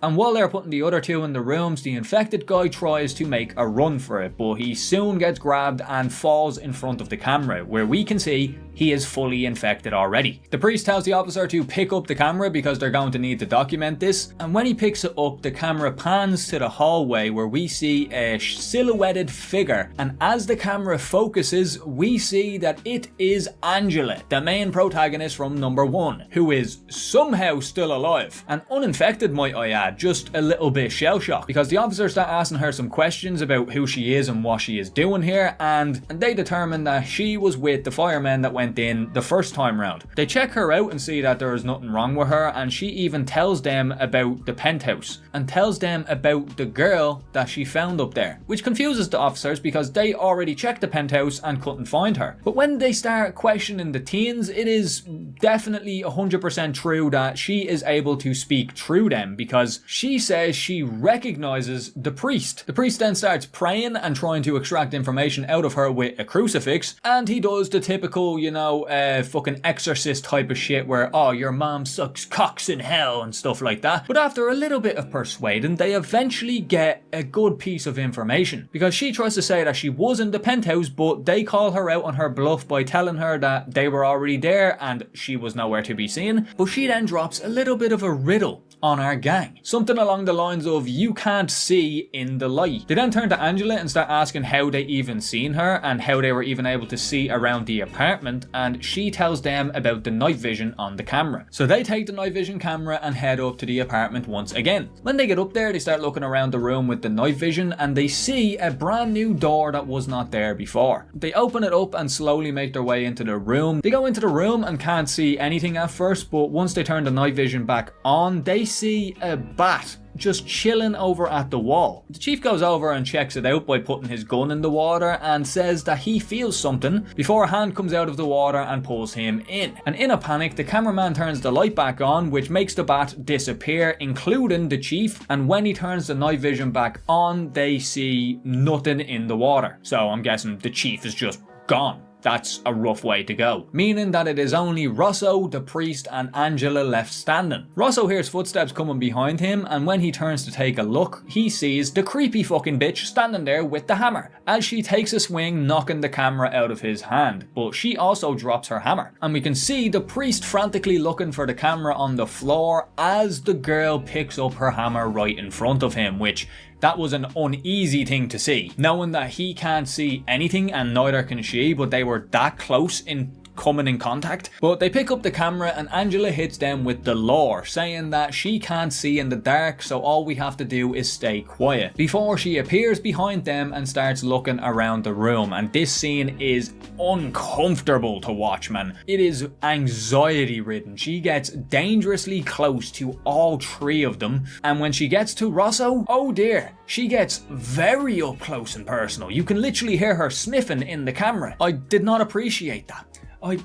And while they're putting the other two in the rooms, the infected guy tries to make a run for it, but he soon gets grabbed and falls in front of the camera, where we can see he is fully infected already. The priest tells the officer to pick up the camera because they're going to need to document this, and when he picks it up, the camera pans to the hallway where we see a silhouetted figure, and as the camera focuses, we see that it is Angela, the main protagonist from number 1, who is somehow still alive, and uninfected, might I add, just a little bit shell-shocked, because the officers start asking her some questions about who she is and what she is doing here, and they determine that she was with the firemen that went in the first time round. They check her out and see that there is nothing wrong with her, and she even tells them about the penthouse and tells them about the girl that she found up there, which confuses the officers because they already checked the penthouse and couldn't find her. But when they start questioning the teens, it is definitely 100% true that she is able to speak through them because she says she recognizes the priest. The priest then starts praying and trying to extract information out of her with a crucifix, and he does the typical, fucking exorcist type of shit where, oh, your mom sucks cocks in hell and stuff like that. But after a little bit of persuading, they eventually get a good piece of information because she tries to say that she was in the penthouse, but they call her out on her bluff by telling her that they were already there and she was nowhere to be seen. But she then drops a little bit of a riddle on our gang. Something along the lines of, you can't see in the light. They then turn to Angela and start asking how they even seen her and how they were even able to see around the apartment, and she tells them about the night vision on the camera. So they take the night vision camera and head up to the apartment once again. When they get up there, they start looking around the room with the night vision and they see a brand new door that was not there before. They open it up and slowly make their way into the room. They go into the room and can't see anything at first, but once they turn the night vision back on, they see a bat just chilling over at the wall. The chief goes over and checks it out by putting his gun in the water and says that he feels something before a hand comes out of the water and pulls him in. And in a panic, the cameraman turns the light back on, which makes the bat disappear, including the chief, and when he turns the night vision back on, they see nothing in the water. So I'm guessing the chief is just gone. That's a rough way to go. Meaning that it is only Rosso, the priest, and Angela left standing. Rosso hears footsteps coming behind him, and when he turns to take a look, he sees the creepy fucking bitch standing there with the hammer, as she takes a swing, knocking the camera out of his hand. But she also drops her hammer. And we can see the priest frantically looking for the camera on the floor as the girl picks up her hammer right in front of him, which that was an uneasy thing to see, knowing that he can't see anything and neither can she, but they were that close in coming in contact. But they pick up the camera and Angela hits them with the lore, saying that she can't see in the dark, so all we have to do is stay quiet, before she appears behind them and starts looking around the room. And this scene is uncomfortable to watch, man. It is anxiety ridden. She gets dangerously close to all three of them, and when she gets to Rosso, oh dear, she gets very up close and personal. You can literally hear her sniffing in the camera. I did not appreciate that.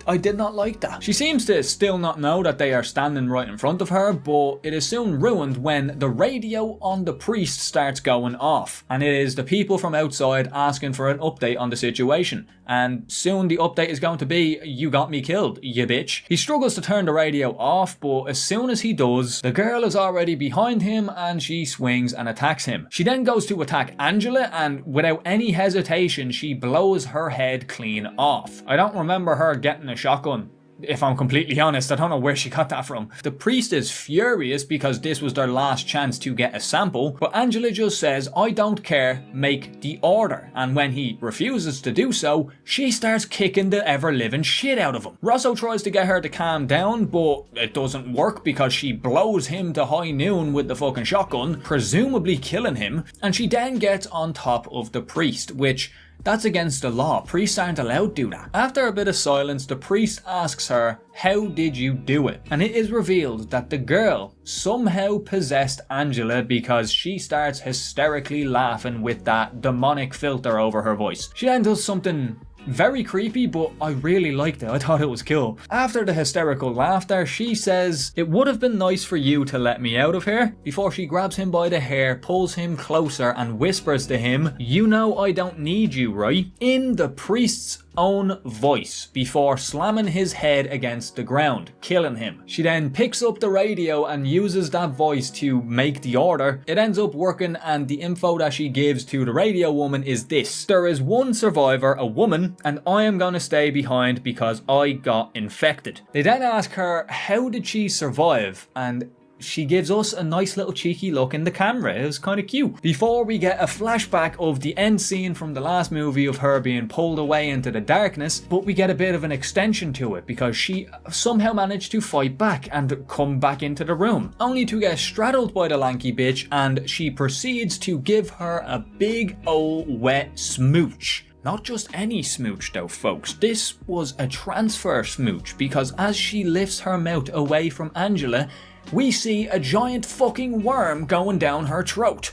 I did not like that. She seems to still not know that they are standing right in front of her, but it is soon ruined when the radio on the priest starts going off, and it is the people from outside asking for an update on the situation. And soon the update is going to be, "You got me killed, you bitch." He struggles to turn the radio off, but as soon as he does, the girl is already behind him and she swings and attacks him. She then goes to attack Angela, and without any hesitation, she blows her head clean off. I don't remember her getting a shotgun. If I'm completely honest, I don't know where she got that from. The priest is furious because this was their last chance to get a sample, but Angela just says, "I don't care, make the order." And when he refuses to do so, she starts kicking the ever-living shit out of him. Rosso tries to get her to calm down, but it doesn't work because she blows him to high noon with the fucking shotgun, presumably killing him, and she then gets on top of the priest, which that's against the law. Priests aren't allowed to do that. After a bit of silence, the priest asks her, "How did you do it?" And it is revealed that the girl somehow possessed Angela because she starts hysterically laughing with that demonic filter over her voice. She then does something very creepy, but I really liked it. I thought it was cool. After the hysterical laughter, she says, "It would have been nice for you to let me out of here," before she grabs him by the hair, pulls him closer and whispers to him, "You know I don't need you, right?" in the priest's own voice, before slamming his head against the ground, killing him. She then picks up the radio and uses that voice to make the order. It ends up working, and the info that she gives to the radio woman is this: "There is one survivor, a woman, and I am gonna stay behind because I got infected." They then ask her, how did she survive? And she gives us a nice little cheeky look in the camera. It was kind of cute. Before we get a flashback of the end scene from the last movie of her being pulled away into the darkness, but we get a bit of an extension to it because she somehow managed to fight back and come back into the room, only to get straddled by the lanky bitch, and she proceeds to give her a big old wet smooch. Not just any smooch though, folks. This was a transfer smooch, because as she lifts her mouth away from Angela, we see a giant fucking worm going down her throat.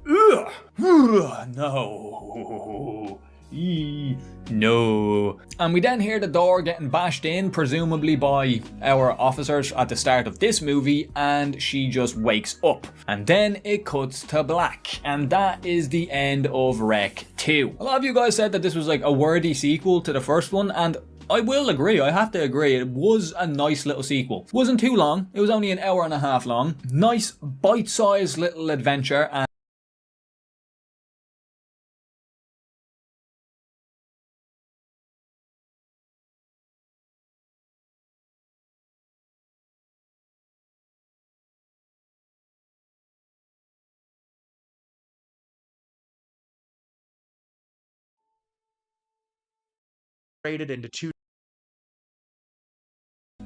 Ugh. No. No. And we then hear the door getting bashed in, presumably by our officers at the start of this movie, and she just wakes up. And then it cuts to black. And that is the end of Rec 2. A lot of you guys said that this was like a worthy sequel to the first one, and I will agree, I have to agree, it was a nice little sequel. It wasn't too long, it was only an hour and a half long. Nice bite-sized little adventure, and into two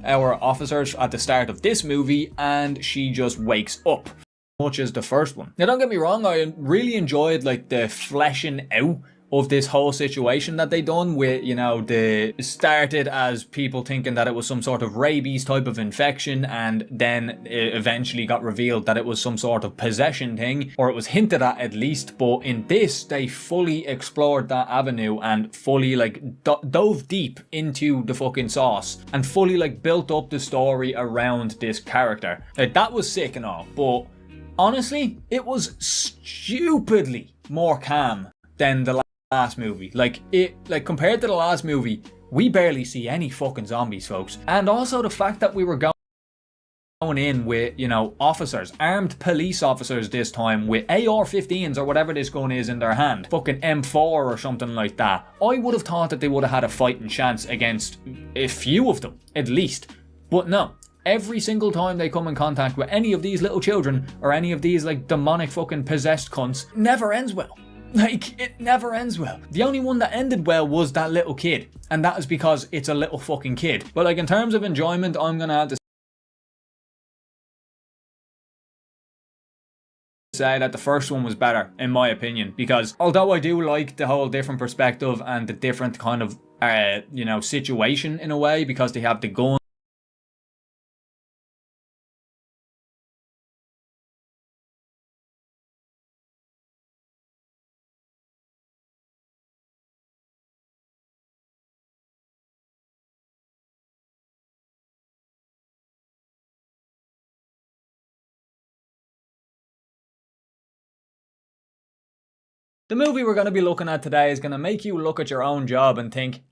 our officers at the start of this movie, and she just wakes up, much as the first one. Now don't get me wrong, I really enjoyed like the fleshing out of this whole situation that they done with, you know, the started as people thinking that it was some sort of rabies type of infection, and then it eventually got revealed that it was some sort of possession thing, or it was hinted at least. But in this, they fully explored that avenue and fully like dove deep into the fucking sauce and fully like built up the story around this character. That was sick and all, but honestly, it was stupidly more calm than the last movie. Like compared to the last movie, we barely see any fucking zombies, folks. And also the fact that we were going in with, you know, officers, armed police officers this time with AR-15s or whatever this gun is in their hand, fucking M4 or something like that. I would have thought that they would have had a fighting chance against a few of them, at least. But no. Every single time they come in contact with any of these little children or any of these like demonic fucking possessed cunts, never ends well. Like, it never ends well. The only one that ended well was that little kid, and that is because it's a little fucking kid. But like in terms of enjoyment, I'm gonna have to say that the first one was better, in my opinion, because although I do like the whole different perspective and the different kind of you know, situation in a way, because they have the gun. The movie we're going to be looking at today is going to make you look at your own job and think,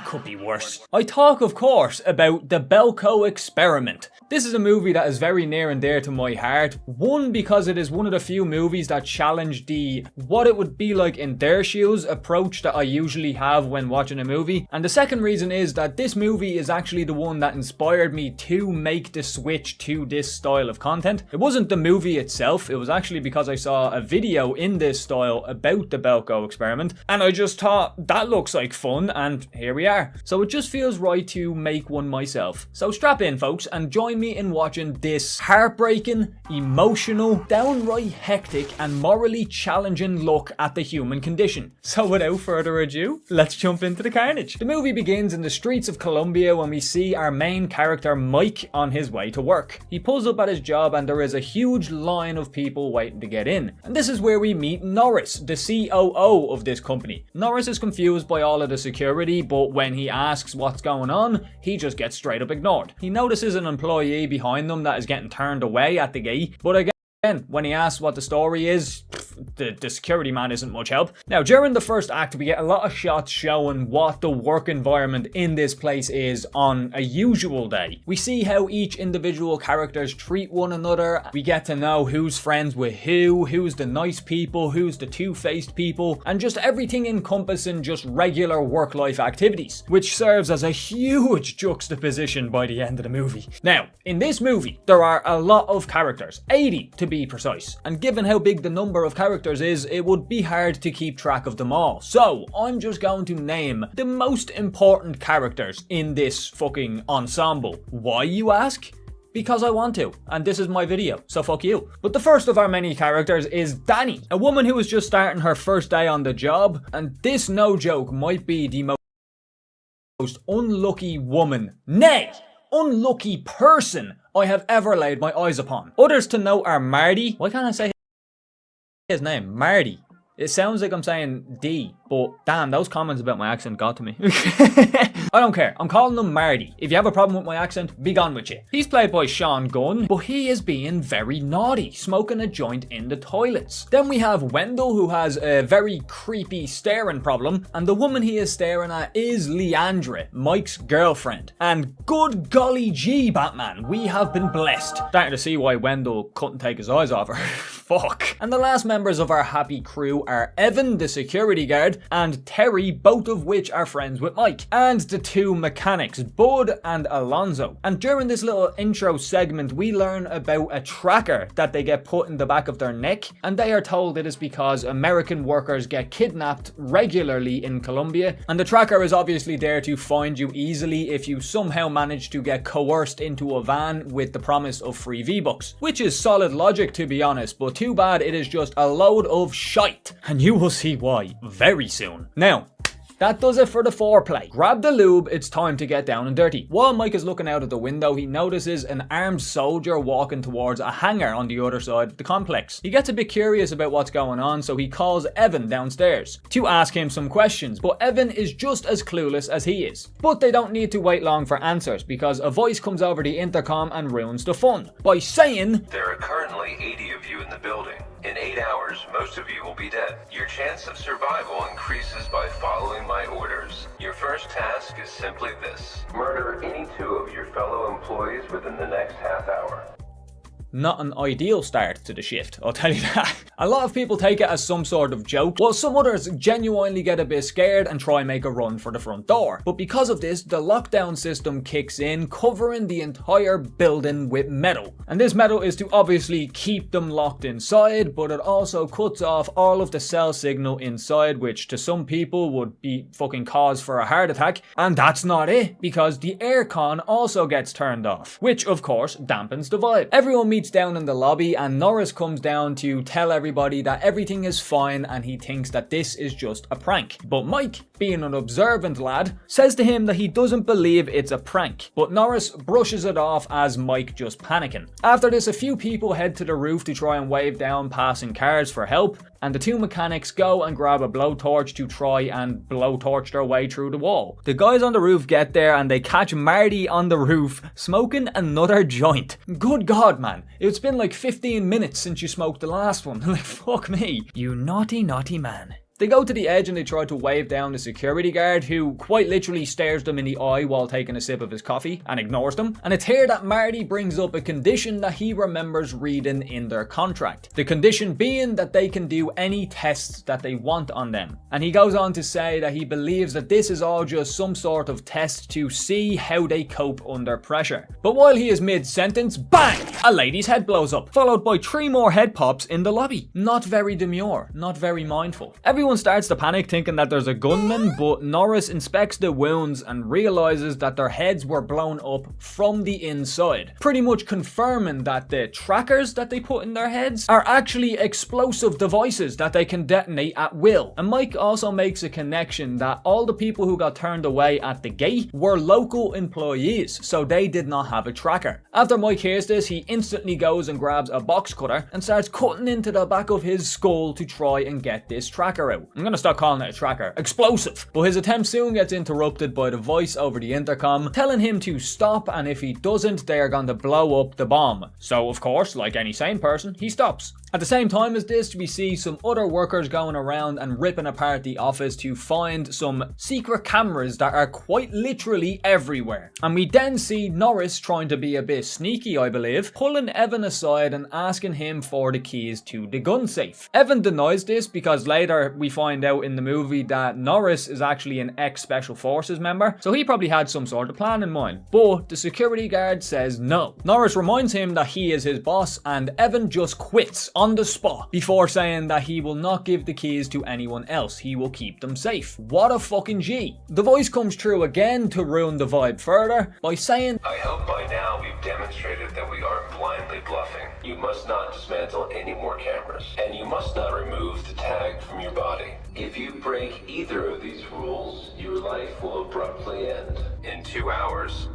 could be worse. I talk, of course, about The Belko Experiment. This is a movie that is very near and dear to my heart. One, because it is one of the few movies that challenge the what it would be like in their shoes approach that I usually have when watching a movie. And the second reason is that this movie is actually the one that inspired me to make the switch to this style of content. It wasn't the movie itself, it was actually because I saw a video in this style about The Belko Experiment, and I just thought, that looks like fun, and here we are. So it just feels right to make one myself. So strap in, folks, and join me in watching this heartbreaking, emotional, downright hectic, and morally challenging look at the human condition. So without further ado, let's jump into the carnage. The movie begins in the streets of Colombia when we see our main character Mike on his way to work. He pulls up at his job and there is a huge line of people waiting to get in. And this is where we meet Norris, the COO of this company. Norris is confused by all of the security, but when he asks what's going on, he just gets straight up ignored. He notices an employee behind them that is getting turned away at the gate, but again, when he asks what the story is, the security man isn't much help. Now, during the first act, we get a lot of shots showing what the work environment in this place is on a usual day. We see how each individual characters treat one another. We get to know who's friends with who's the nice people, who's the two-faced people, and just everything encompassing just regular work-life activities, which serves as a huge juxtaposition by the end of the movie. Now, in this movie, there are a lot of characters, 80 to be precise, and given how big the number of characters is, it would be hard to keep track of them all. So, I'm just going to name the most important characters in this fucking ensemble. Why, you ask? Because I want to, and this is my video, so fuck you. But the first of our many characters is Danny, a woman who is just starting her first day on the job, and this, no joke, might be the most unlucky woman, nay, unlucky person I have ever laid my eyes upon. Others to note are Marty. Why can't I say his name? Marty. It sounds like I'm saying D, but damn, those comments about my accent got to me. I don't care. I'm calling him Marty. If you have a problem with my accent, be gone with you. He's played by Sean Gunn, but he is being very naughty, smoking a joint in the toilets. Then we have Wendell, who has a very creepy staring problem, and the woman he is staring at is Leandra, Mike's girlfriend. And good golly gee, Batman, we have been blessed. Starting to see why Wendell couldn't take his eyes off her. Fuck. And the last members of our happy crew are Evan, the security guard, and Terry, both of which are friends with Mike, and the two mechanics, Bud and Alonzo. And during this little intro segment, we learn about a tracker that they get put in the back of their neck, and they are told it is because American workers get kidnapped regularly in Colombia, and the tracker is obviously there to find you easily if you somehow manage to get coerced into a van with the promise of free V-Bucks, which is solid logic, to be honest, but too bad it is just a load of shite, and you will see why very soon. Now, that does it for the foreplay. Grab the lube, it's time to get down and dirty. While Mike is looking out of the window, he notices an armed soldier walking towards a hangar on the other side of the complex. He gets a bit curious about what's going on, so he calls Evan downstairs to ask him some questions, but Evan is just as clueless as he is. But they don't need to wait long for answers, because a voice comes over the intercom and ruins the fun by saying, "There are currently 80 of you in the building. In 8 hours, most of you will be dead. Your chance of survival increases by following my orders. Your first task is simply this: murder any 2 of your fellow employees within the next half hour." Not an ideal start to the shift, I'll tell you that. A lot of people take it as some sort of joke, while some others genuinely get a bit scared and try and make a run for the front door. But because of this, the lockdown system kicks in, covering the entire building with metal. And this metal is to obviously keep them locked inside, but it also cuts off all of the cell signal inside, which to some people would be fucking cause for a heart attack. And that's not it, because the aircon also gets turned off, which of course dampens the vibe. Everyone meets down in the lobby, and Norris comes down to tell everybody that everything is fine and he thinks that this is just a prank. But Mike, being an observant lad, says to him that he doesn't believe it's a prank, but Norris brushes it off as Mike just panicking. After this, a few people head to the roof to try and wave down passing cars for help, and the 2 mechanics go and grab a blowtorch to try and blowtorch their way through the wall. The guys on the roof get there and they catch Marty on the roof smoking another joint. Good God, man. It's been like 15 minutes since you smoked the last one. Like, fuck me. You naughty, naughty man. They go to the edge and they try to wave down the security guard, who quite literally stares them in the eye while taking a sip of his coffee and ignores them. And it's here that Marty brings up a condition that he remembers reading in their contract. The condition being that they can do any tests that they want on them. And he goes on to say that he believes that this is all just some sort of test to see how they cope under pressure. But while he is mid-sentence, bang! A lady's head blows up, followed by 3 more head pops in the lobby. Not very demure, not very mindful. Everyone starts to panic thinking that there's a gunman, but Norris inspects the wounds and realizes that their heads were blown up from the inside, pretty much confirming that the trackers that they put in their heads are actually explosive devices that they can detonate at will. And Mike also makes a connection that all the people who got turned away at the gate were local employees, so they did not have a tracker. After Mike hears this, he instantly goes and grabs a box cutter and starts cutting into the back of his skull to try and get this tracker out. I'm gonna start calling it a tracker. Explosive! But his attempt soon gets interrupted by the voice over the intercom telling him to stop, and if he doesn't, they are going to blow up the bomb. So of course, like any sane person, he stops. At the same time as this, we see some other workers going around and ripping apart the office to find some secret cameras that are quite literally everywhere. And we then see Norris trying to be a bit sneaky, I believe, pulling Evan aside and asking him for the keys to the gun safe. Evan denies this because later we find out in the movie that Norris is actually an ex-Special Forces member, so he probably had some sort of plan in mind. But the security guard says no. Norris reminds him that he is his boss, and Evan just quits on the spot before saying that he will not give the keys to anyone else. He will keep them safe. What a fucking G. The voice comes through again to ruin the vibe further by saying, "I hope by now we've demonstrated that we aren't blindly bluffing. You must not dismantle any more cameras, and you must not remove the tag from your body. If you break either of these rules, your life will abruptly end. In 2 hours,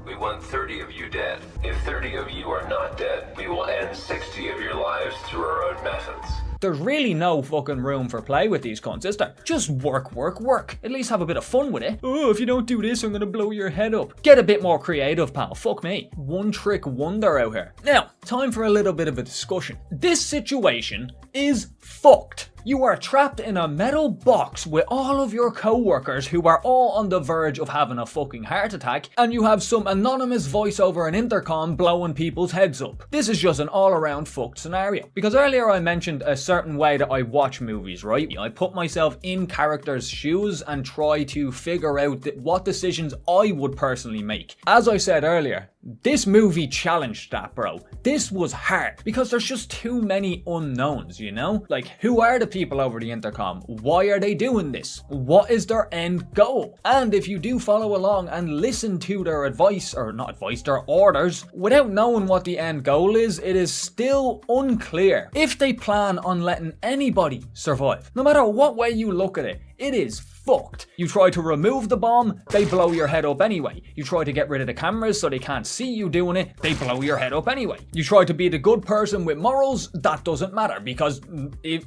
we want 30 of you dead. If 30 of you are not dead, we will end 60 of your lives through our own methods." There's really no fucking room for play with these cunts, is there? Just work, work, work. At least have a bit of fun with it. Oh, if you don't do this, I'm gonna blow your head up. Get a bit more creative, pal. Fuck me. One trick wonder out here. Now, time for a little bit of a discussion. This situation is fucked. You are trapped in a metal box with all of your co-workers who are all on the verge of having a fucking heart attack, and you have some anonymous voice over an intercom blowing people's heads up. This is just an all-around fucked scenario. Because earlier I mentioned a certain way that I watch movies, right? I put myself in characters' shoes and try to figure out what decisions I would personally make. As I said earlier, this movie challenged that, bro. This was hard because there's just too many unknowns, you know? Like, who are the people over the intercom? Why are they doing this? What is their end goal? And if you do follow along and listen to their advice, or not advice, their orders, without knowing what the end goal is, it is still unclear if they plan on letting anybody survive. No matter what way you look at it, It is fucked. You try to remove the bomb, they blow your head up anyway. You try to get rid of the cameras so they can't see you doing it, they blow your head up anyway. You try to be the good person with morals, that doesn't matter because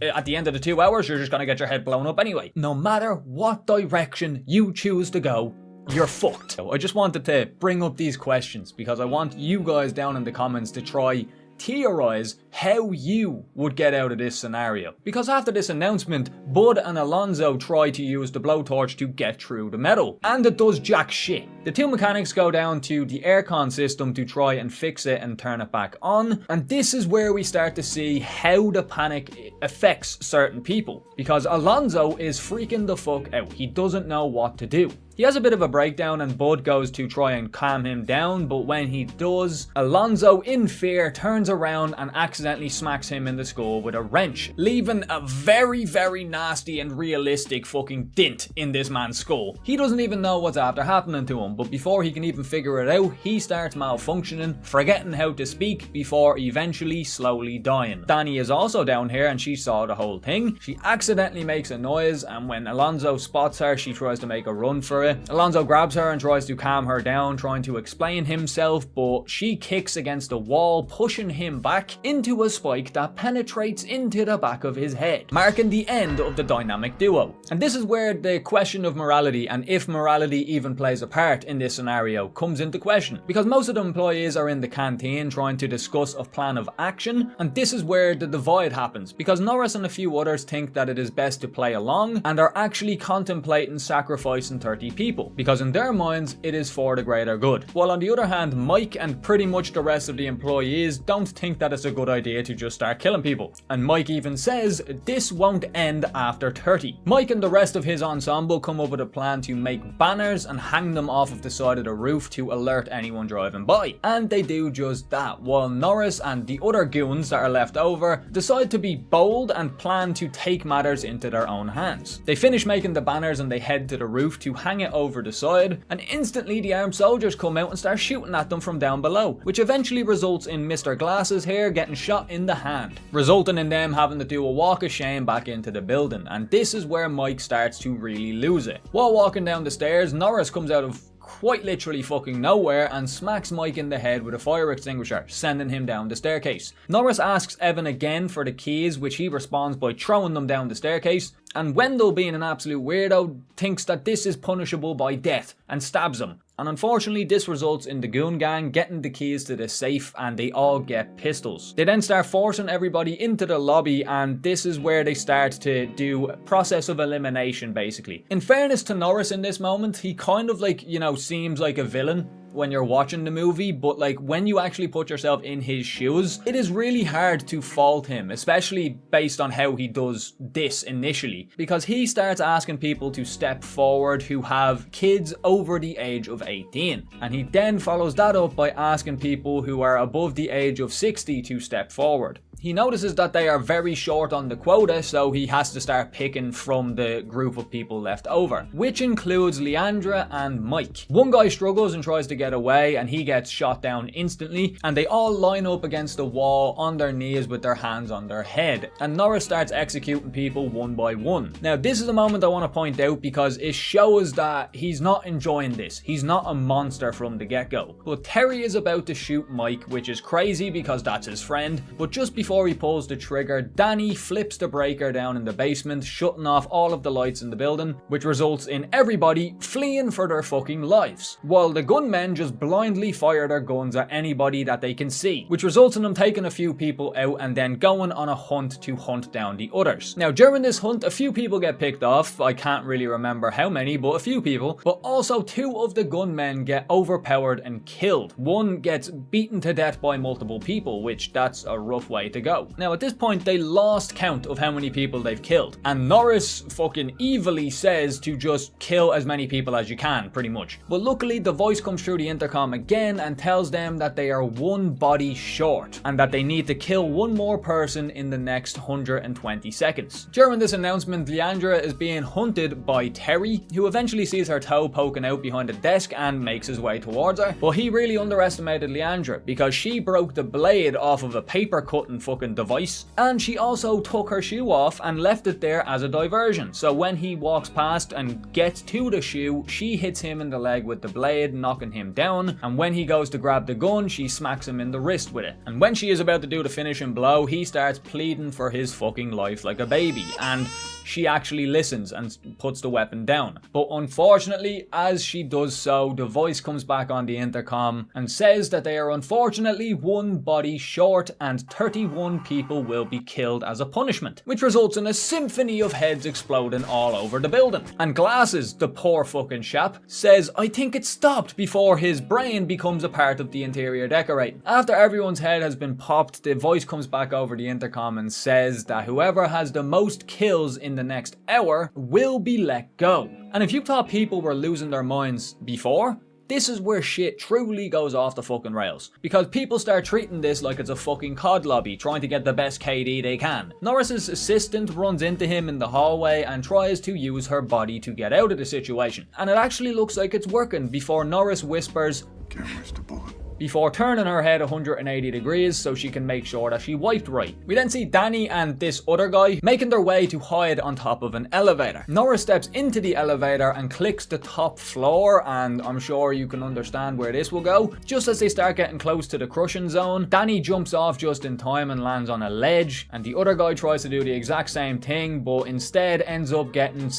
at the end of the 2 hours you're just gonna get your head blown up anyway. No matter what direction you choose to go, you're fucked. I just wanted to bring up these questions because I want you guys down in the comments to try theorize how you would get out of this scenario. Because after this announcement, Bud and Alonzo try to use the blowtorch to get through the metal, and it does jack shit. The two mechanics go down to the aircon system to try and fix it and turn it back on, and this is where we start to see how the panic affects certain people. Because Alonzo is freaking the fuck out. He doesn't know what to do. He has a bit of a breakdown and Bud goes to try and calm him down, but when he does, Alonzo in fear turns around and accidentally smacks him in the skull with a wrench, leaving a very, very nasty and realistic fucking dent in this man's skull. He doesn't even know what's after happening to him, but before he can even figure it out, he starts malfunctioning, forgetting how to speak before eventually slowly dying. Danny is also down here and she saw the whole thing. She accidentally makes a noise, and when Alonzo spots her, she tries to make a run for it. Alonzo grabs her and tries to calm her down, trying to explain himself, but she kicks against the wall, pushing him back into a spike that penetrates into the back of his head, marking the end of the dynamic duo. And this is where the question of morality, and if morality even plays a part in this scenario, comes into question. Because most of the employees are in the canteen trying to discuss a plan of action, and this is where the divide happens, because Norris and a few others think that it is best to play along and are actually contemplating sacrificing 30 people, because in their minds it is for the greater good. While on the other hand, Mike and pretty much the rest of the employees don't think that it's a good idea to just start killing people. And Mike even says this won't end after 30. Mike and the rest of his ensemble come up with a plan to make banners and hang them off of the side of the roof to alert anyone driving by. And they do just that, while Norris and the other goons that are left over decide to be bold and plan to take matters into their own hands. They finish making the banners and they head to the roof to hang it over the side, and instantly the armed soldiers come out and start shooting at them from down below, which eventually results in Mr. Glasses here getting shot in the hand, resulting in them having to do a walk of shame back into the building. And this is where Mike starts to really lose it. While walking down the stairs, Norris comes out of quite literally fucking nowhere and smacks Mike in the head with a fire extinguisher, sending him down the staircase. Norris asks Evan again for the keys, which he responds by throwing them down the staircase, and Wendell, being an absolute weirdo, thinks that this is punishable by death and stabs him. And unfortunately this results in the goon gang getting the keys to the safe, and they all get pistols. They then start forcing everybody into the lobby, and this is where they start to do a process of elimination basically. In fairness to Norris in this moment, he kind of like, you know, seems like a villain when you're watching the movie, but like when you actually put yourself in his shoes, it is really hard to fault him, especially based on how he does this initially, because he starts asking people to step forward who have kids over the age of 18, and he then follows that up by asking people who are above the age of 60 to step forward. He notices that they are very short on the quota, so he has to start picking from the group of people left over, which includes Leandra and Mike. One guy struggles and tries to get away, and he gets shot down instantly, and they all line up against the wall on their knees with their hands on their head, and Norris starts executing people one by one. Now this is a moment I want to point out because it shows that he's not enjoying this. He's not a monster from the get-go. But Terry is about to shoot Mike, which is crazy because that's his friend, but just before he pulls the trigger, Danny flips the breaker down in the basement, shutting off all of the lights in the building, which results in everybody fleeing for their fucking lives, while the gunmen just blindly fire their guns at anybody that they can see, which results in them taking a few people out and then going on a hunt to hunt down the others. Now during this hunt, a few people get picked off. I can't really remember how many, but a few people, but also two of the gunmen get overpowered and killed. One gets beaten to death by multiple people, which that's a rough way to go. Now at this point they lost count of how many people they've killed, and Norris fucking evilly says to just kill as many people as you can, pretty much. But luckily the voice comes through through the intercom again and tells them that they are one body short and that they need to kill one more person in the next 120 seconds. During this announcement, Leandra is being hunted by Terry, who eventually sees her toe poking out behind a desk and makes his way towards her. But he really underestimated Leandra because she broke the blade off of a paper cutting fucking device, and she also took her shoe off and left it there as a diversion. So when he walks past and gets to the shoe, she hits him in the leg with the blade, knocking him down, and when he goes to grab the gun, she smacks him in the wrist with it. And when she is about to do the finishing blow, he starts pleading for his fucking life like a baby, and she actually listens and puts the weapon down. But unfortunately, as she does so, the voice comes back on the intercom and says that they are unfortunately one body short and 31 people will be killed as a punishment, which results in a symphony of heads exploding all over the building. And Glasses, the poor fucking chap, says, "I think it stopped," before his brain becomes a part of the interior decorating. After everyone's head has been popped, the voice comes back over the intercom and says that whoever has the most kills in the next hour will be let go. And if you thought people were losing their minds before, this is where shit truly goes off the fucking rails. Because people start treating this like it's a fucking COD lobby, trying to get the best KD they can. Norris's assistant runs into him in the hallway and tries to use her body to get out of the situation. And it actually looks like it's working before Norris whispers, "Can't risk the bullet," before turning her head 180 degrees so she can make sure that she wiped right. We then see Danny and this other guy making their way to hide on top of an elevator. Norris steps into the elevator and clicks the top floor, and I'm sure you can understand where this will go. Just as they start getting close to the crushing zone, Danny jumps off just in time and lands on a ledge, and the other guy tries to do the exact same thing, but instead ends up getting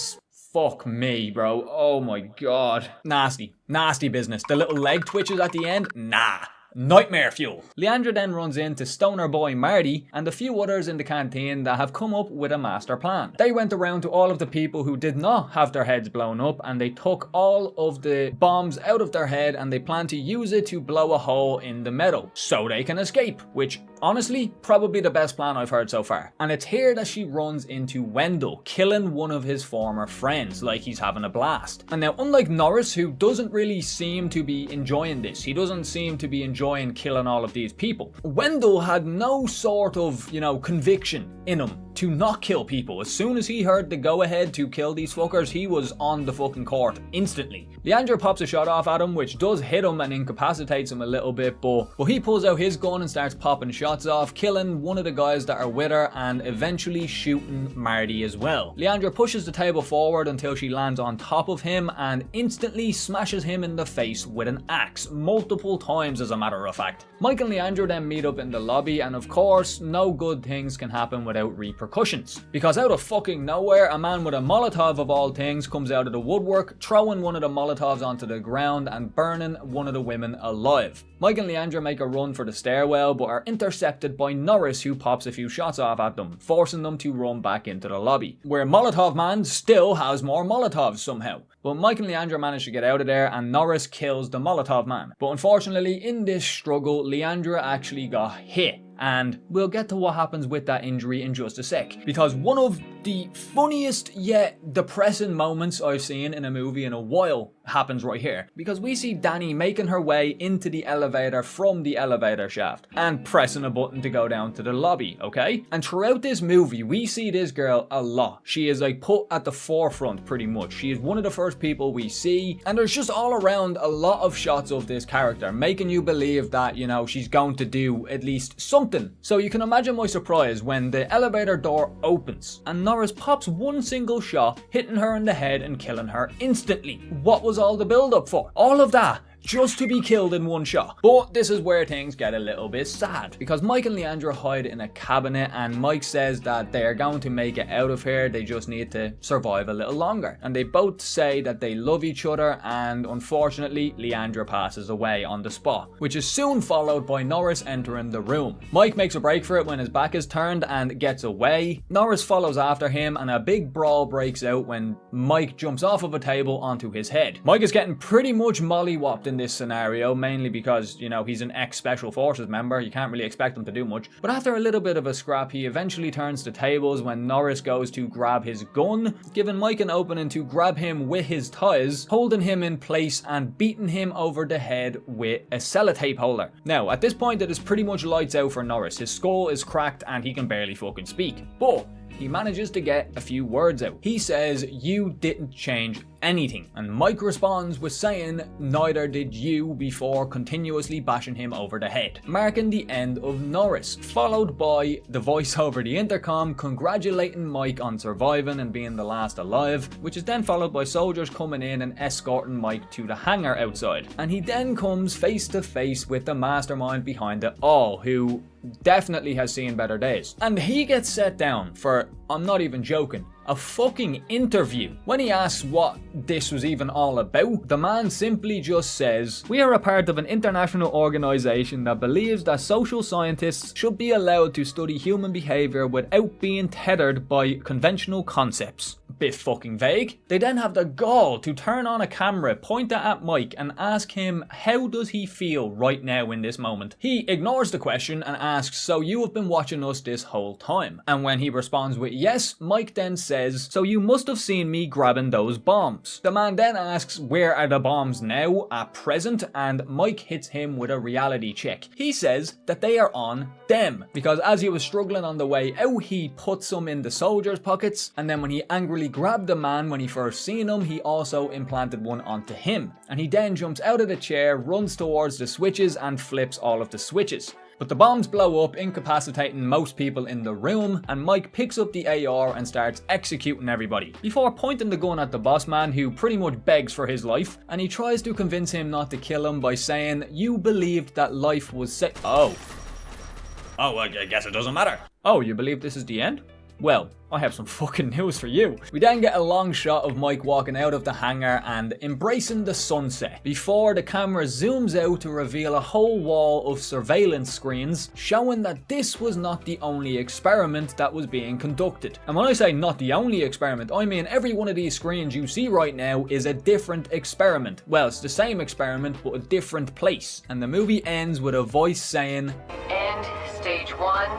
fuck me, bro. Oh my god. Nasty. Nasty business. The little leg twitches at the end? Nah. Nightmare fuel. Leandra then runs into stoner boy Marty and a few others in the canteen that have come up with a master plan. They went around to all of the people who did not have their heads blown up and they took all of the bombs out of their head and they plan to use it to blow a hole in the metal so they can escape, which honestly, probably the best plan I've heard so far. And it's here that she runs into Wendell, killing one of his former friends like he's having a blast. And now, unlike Norris, who doesn't really seem to be enjoying this, he doesn't seem to be enjoying killing all of these people, Wendell had no sort of, conviction in him to not kill people. As soon as he heard the go-ahead to kill these fuckers, he was on the fucking court instantly. Leandra pops a shot off at him, which does hit him and incapacitates him a little bit, but he pulls out his gun and starts popping shots off, killing one of the guys that are with her and eventually shooting Marty as well. Leandra pushes the table forward until she lands on top of him and instantly smashes him in the face with an axe, multiple times as a matter of fact. Mike and Leandra then meet up in the lobby, and of course, no good things can happen without repercussions. Because out of fucking nowhere, a man with a Molotov of all things comes out of the woodwork, throwing one of the Molotovs onto the ground and burning one of the women alive. Mike and Leandra make a run for the stairwell, but are intercepted by Norris, who pops a few shots off at them, forcing them to run back into the lobby, where Molotov Man still has more Molotovs somehow. But Mike and Leandra manage to get out of there, and Norris kills the Molotov Man. But unfortunately, in this struggle, Leandra actually got hit. And we'll get to what happens with that injury in just a sec. Because one of the funniest yet depressing moments I've seen in a movie in a while happens right here. Because we see Danny making her way into the elevator from the elevator shaft and pressing a button to go down to the lobby, okay? And throughout this movie, we see this girl a lot. She is like put at the forefront pretty much. She is one of the first people we see. And there's just all around a lot of shots of this character, making you believe that, she's going to do at least something. So you can imagine my surprise when the elevator door opens and Norris pops one single shot, hitting her in the head and killing her instantly. What was all the build up for? All of that just to be killed in one shot. But this is where things get a little bit sad, because Mike and Leandra hide in a cabinet and Mike says that they are going to make it out of here, they just need to survive a little longer. And they both say that they love each other, and unfortunately Leandra passes away on the spot, which is soon followed by Norris entering the room. Mike makes a break for it when his back is turned and gets away. Norris follows after him and a big brawl breaks out when Mike jumps off of a table onto his head. Mike is getting pretty much mollywopped in this scenario, mainly because, you know, he's an ex-Special Forces member. You can't really expect him to do much. But after a little bit of a scrap, he eventually turns the tables when Norris goes to grab his gun, giving Mike an opening to grab him with his ties, holding him in place and beating him over the head with a sellotape holder. Now, at this point, it is pretty much lights out for Norris. His skull is cracked and he can barely fucking speak. But he manages to get a few words out. He says, "You didn't change anything." And Mike responds with saying, "Neither did you," before continuously bashing him over the head, marking the end of Norris, followed by the voice over the intercom congratulating Mike on surviving and being the last alive, which is then followed by soldiers coming in and escorting Mike to the hangar outside. And he then comes face to face with the mastermind behind it all, who definitely has seen better days. And he gets set down for, I'm not even joking, a fucking interview. When he asks what this was even all about, the man simply just says, "We are a part of an international organization that believes that social scientists should be allowed to study human behavior without being tethered by conventional concepts." Bit fucking vague. They then have the gall to turn on a camera, point it at Mike and ask him how does he feel right now in this moment. He ignores the question and asks, "So you have been watching us this whole time?" And when he responds with yes, Mike then says, "So you must have seen me grabbing those bombs." The man then asks, "Where are the bombs now at present?" And Mike hits him with a reality check. He says that they are on them, because as he was struggling on the way out, he put some in the soldiers' pockets, and then when he angrily grabbed the man when he first seen him, he also implanted one onto him. And he then jumps out of the chair, runs towards the switches and flips all of the switches. But the bombs blow up, incapacitating most people in the room, and Mike picks up the AR and starts executing everybody, before pointing the gun at the boss man, who pretty much begs for his life, and he tries to convince him not to kill him by saying, "You believed that life was safe." Oh, I guess it doesn't matter. Oh, you believe this is the end? Well, I have some fucking news for you. We then get a long shot of Mike walking out of the hangar and embracing the sunset, before the camera zooms out to reveal a whole wall of surveillance screens, showing that this was not the only experiment that was being conducted. And when I say not the only experiment, I mean every one of these screens you see right now is a different experiment. Well, it's the same experiment, but a different place. And the movie ends with a voice saying, "End stage 1,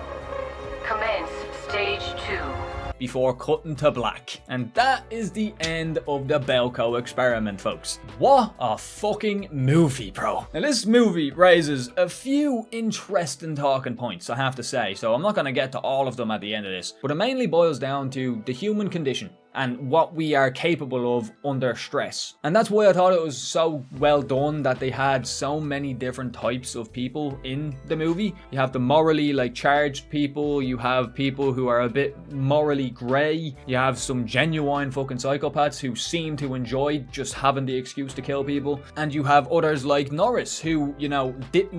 commence stage 2. before cutting to black. And that is the end of the Belko experiment, folks. What a fucking movie, bro. Now, this movie raises a few interesting talking points, I have to say, so I'm not going to get to all of them at the end of this, but it mainly boils down to the human condition and what we are capable of under stress. And that's why I thought it was so well done that they had so many different types of people in the movie. You have the morally charged people, you have people who are a bit morally grey, you have some genuine fucking psychopaths who seem to enjoy just having the excuse to kill people, and you have others like Norris who, you know,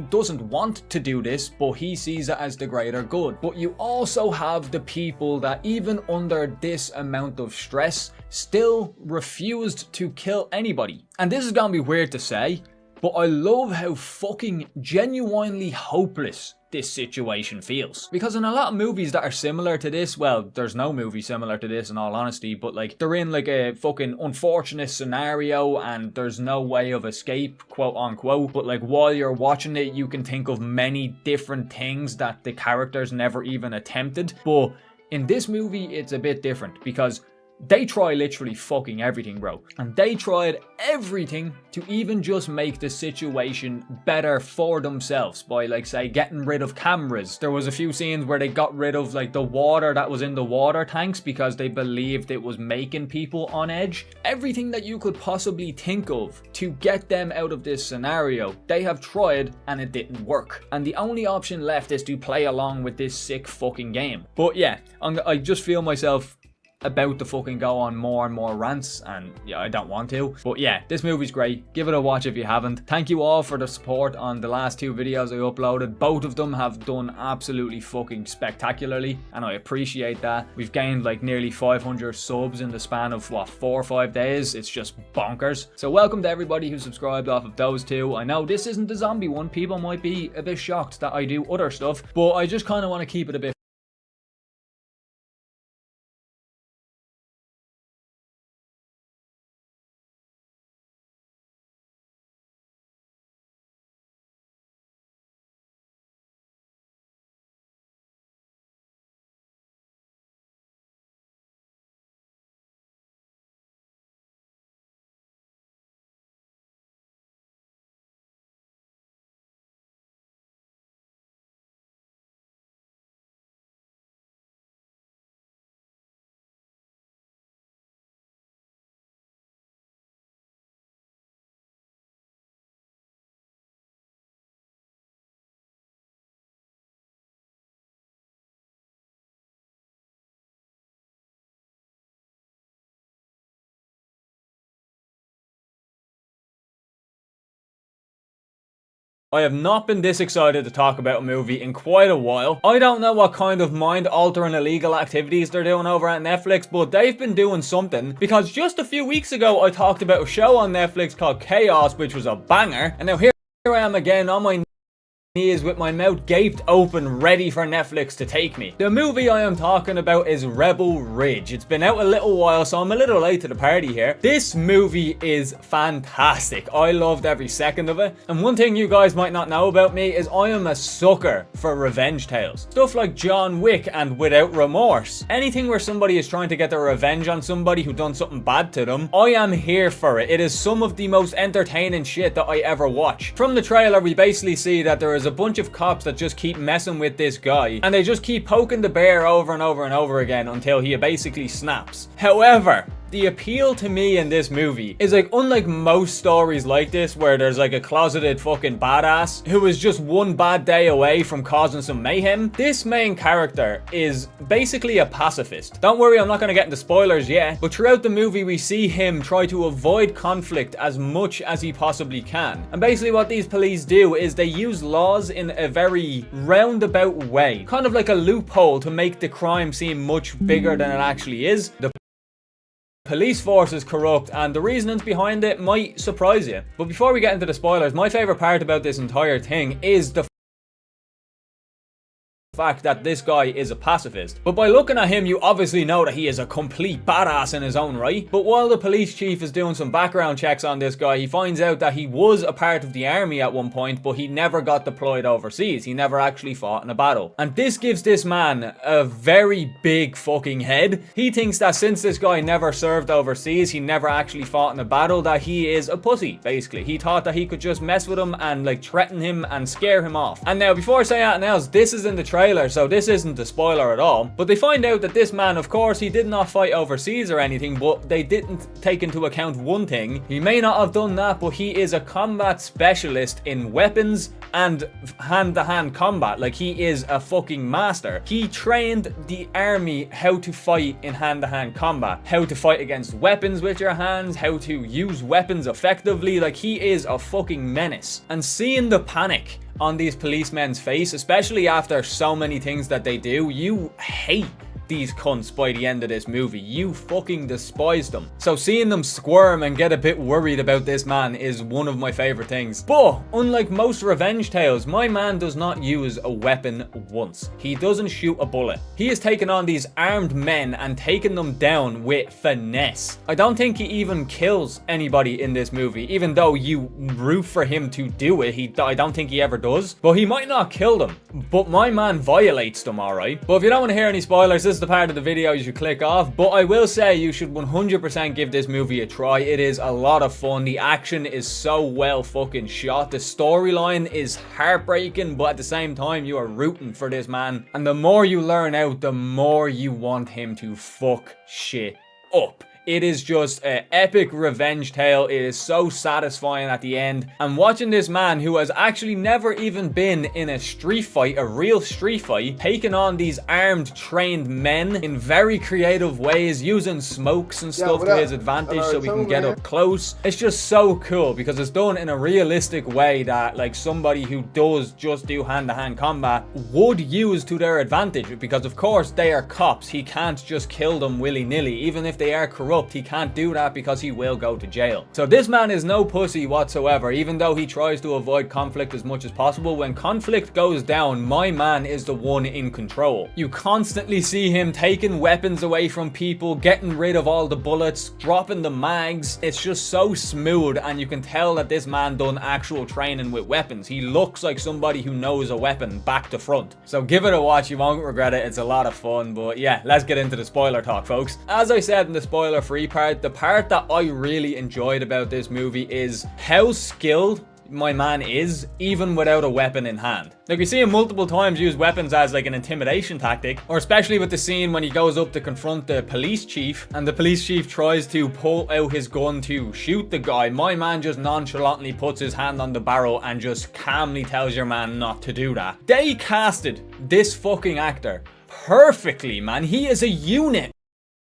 doesn't want to do this, but he sees it as the greater good. But you also have the people that even under this amount of stress still refused to kill anybody. And this is gonna be weird to say, but I love how fucking genuinely hopeless this situation feels. Because in a lot of movies that are similar to this, well, there's no movie similar to this in all honesty, but they're in a fucking unfortunate scenario and there's no way of escape, quote unquote, but while you're watching it you can think of many different things that the characters never even attempted. But in this movie it's a bit different, because they try literally fucking everything, bro. And they tried everything to even just make the situation better for themselves by, say, getting rid of cameras. There was a few scenes where they got rid of, the water that was in the water tanks because they believed it was making people on edge. Everything that you could possibly think of to get them out of this scenario, they have tried and it didn't work. And the only option left is to play along with this sick fucking game. But yeah, I just feel myself about to fucking go on more and more rants, and yeah, I don't want to. But yeah, this movie's great. Give it a watch if you haven't. Thank you all for the support on the last 2 videos I uploaded. Both of them have done absolutely fucking spectacularly, and I appreciate that. We've gained nearly 500 subs in the span of 4 or 5 days. It's just bonkers. So welcome to everybody who subscribed off of those 2. I know this isn't the zombie one. People might be a bit shocked that I do other stuff, but I just kind of want to keep it a bit I have not been this excited to talk about a movie in quite a while. I don't know what kind of mind-altering illegal activities they're doing over at Netflix, but they've been doing something, because just a few weeks ago I talked about a show on Netflix called Chaos, which was a banger, and now here I am again on my knees with my mouth gaped open, ready for Netflix to take me. The movie I am talking about is Rebel Ridge. It's been out a little while, so I'm a little late to the party here. This movie is fantastic. I loved every second of it. And one thing you guys might not know about me is I am a sucker for revenge tales. Stuff like John Wick and Without Remorse. Anything where somebody is trying to get their revenge on somebody who done something bad to them, I am here for it. It is some of the most entertaining shit that I ever watch. From the trailer, we basically see that there is a bunch of cops that just keep messing with this guy, and they just keep poking the bear over and over and over again until he basically snaps. However, the appeal to me in this movie is like, unlike most stories like this where there's like a closeted fucking badass who is just one bad day away from causing some mayhem, this main character is basically a pacifist. Don't worry, I'm not going to get into spoilers yet, but throughout the movie we see him try to avoid conflict as much as he possibly can. And basically what these police do is they use laws in a very roundabout way, kind of like a loophole to make the crime seem much bigger than it actually is. The police force is corrupt, and the reasonings behind it might surprise you. But before we get into the spoilers, my favorite part about this entire thing is the fact that this guy is a pacifist. But by looking at him, you obviously know that he is a complete badass in his own right. But while the police chief is doing some background checks on this guy, he finds out that he was a part of the army at one point, but he never got deployed overseas. He never actually fought in a battle. And this gives this man a very big fucking head. He thinks that since this guy never served overseas, he never actually fought in a battle, that he is a pussy, basically. He thought that he could just mess with him and like threaten him and scare him off. And now, before I say anything else, this is in the trailer, so this isn't a spoiler at all, but they find out that this man, of course, he did not fight overseas or anything, but they didn't take into account one thing. He may not have done that, but he is a combat specialist in weapons and hand-to-hand combat. Like, he is a fucking master. He trained the army how to fight in hand-to-hand combat, how to fight against weapons with your hands, how to use weapons effectively. Like, he is a fucking menace. And seeing the panic on these policemen's face, especially after so many things that they do, you hate these cunts by the end of this movie. You fucking despise them. So seeing them squirm and get a bit worried about this man is one of my favorite things. But unlike most revenge tales, my man does not use a weapon once. He doesn't shoot a bullet. He has taken on these armed men and taken them down with finesse. I don't think he even kills anybody in this movie, even though you root for him to do it. I don't think he ever does. But he might not kill them, but my man violates them, alright? But if you don't want to hear any spoilers, this is the part of the video you should click off. But I will say you should 100% give this movie a try. It is a lot of fun. The action is so well fucking shot. The storyline is heartbreaking, but at the same time you are rooting for this man. And the more you learn out, the more you want him to fuck shit up. It is just an epic revenge tale. It is so satisfying at the end. And watching this man who has actually never even been in a street fight, a real street fight, taking on these armed, trained men in very creative ways, using smokes and stuff to his advantage so we can get up close. It's just so cool because it's done in a realistic way that like somebody who does just do hand-to-hand combat would use to their advantage, because of course they are cops. He can't just kill them willy-nilly. Even if they are corrupt, he can't do that because he will go to jail. So this man is no pussy whatsoever, even though he tries to avoid conflict as much as possible. When conflict goes down, my man is the one in control. You constantly see him taking weapons away from people, getting rid of all the bullets, dropping the mags. It's just so smooth, and you can tell that this man done actual training with weapons. He looks like somebody who knows a weapon back to front. So give it a watch, you won't regret it. It's a lot of fun. But yeah, let's get into the spoiler talk, folks. As I said in the spoiler free part, the part that I really enjoyed about this movie is how skilled my man is, even without a weapon in hand. Like, we see him multiple times use weapons as like an intimidation tactic, or especially with the scene when he goes up to confront the police chief and the police chief tries to pull out his gun to shoot the guy. My man just nonchalantly puts his hand on the barrel and just calmly tells your man not to do that. They casted this fucking actor perfectly, man. He is a unit.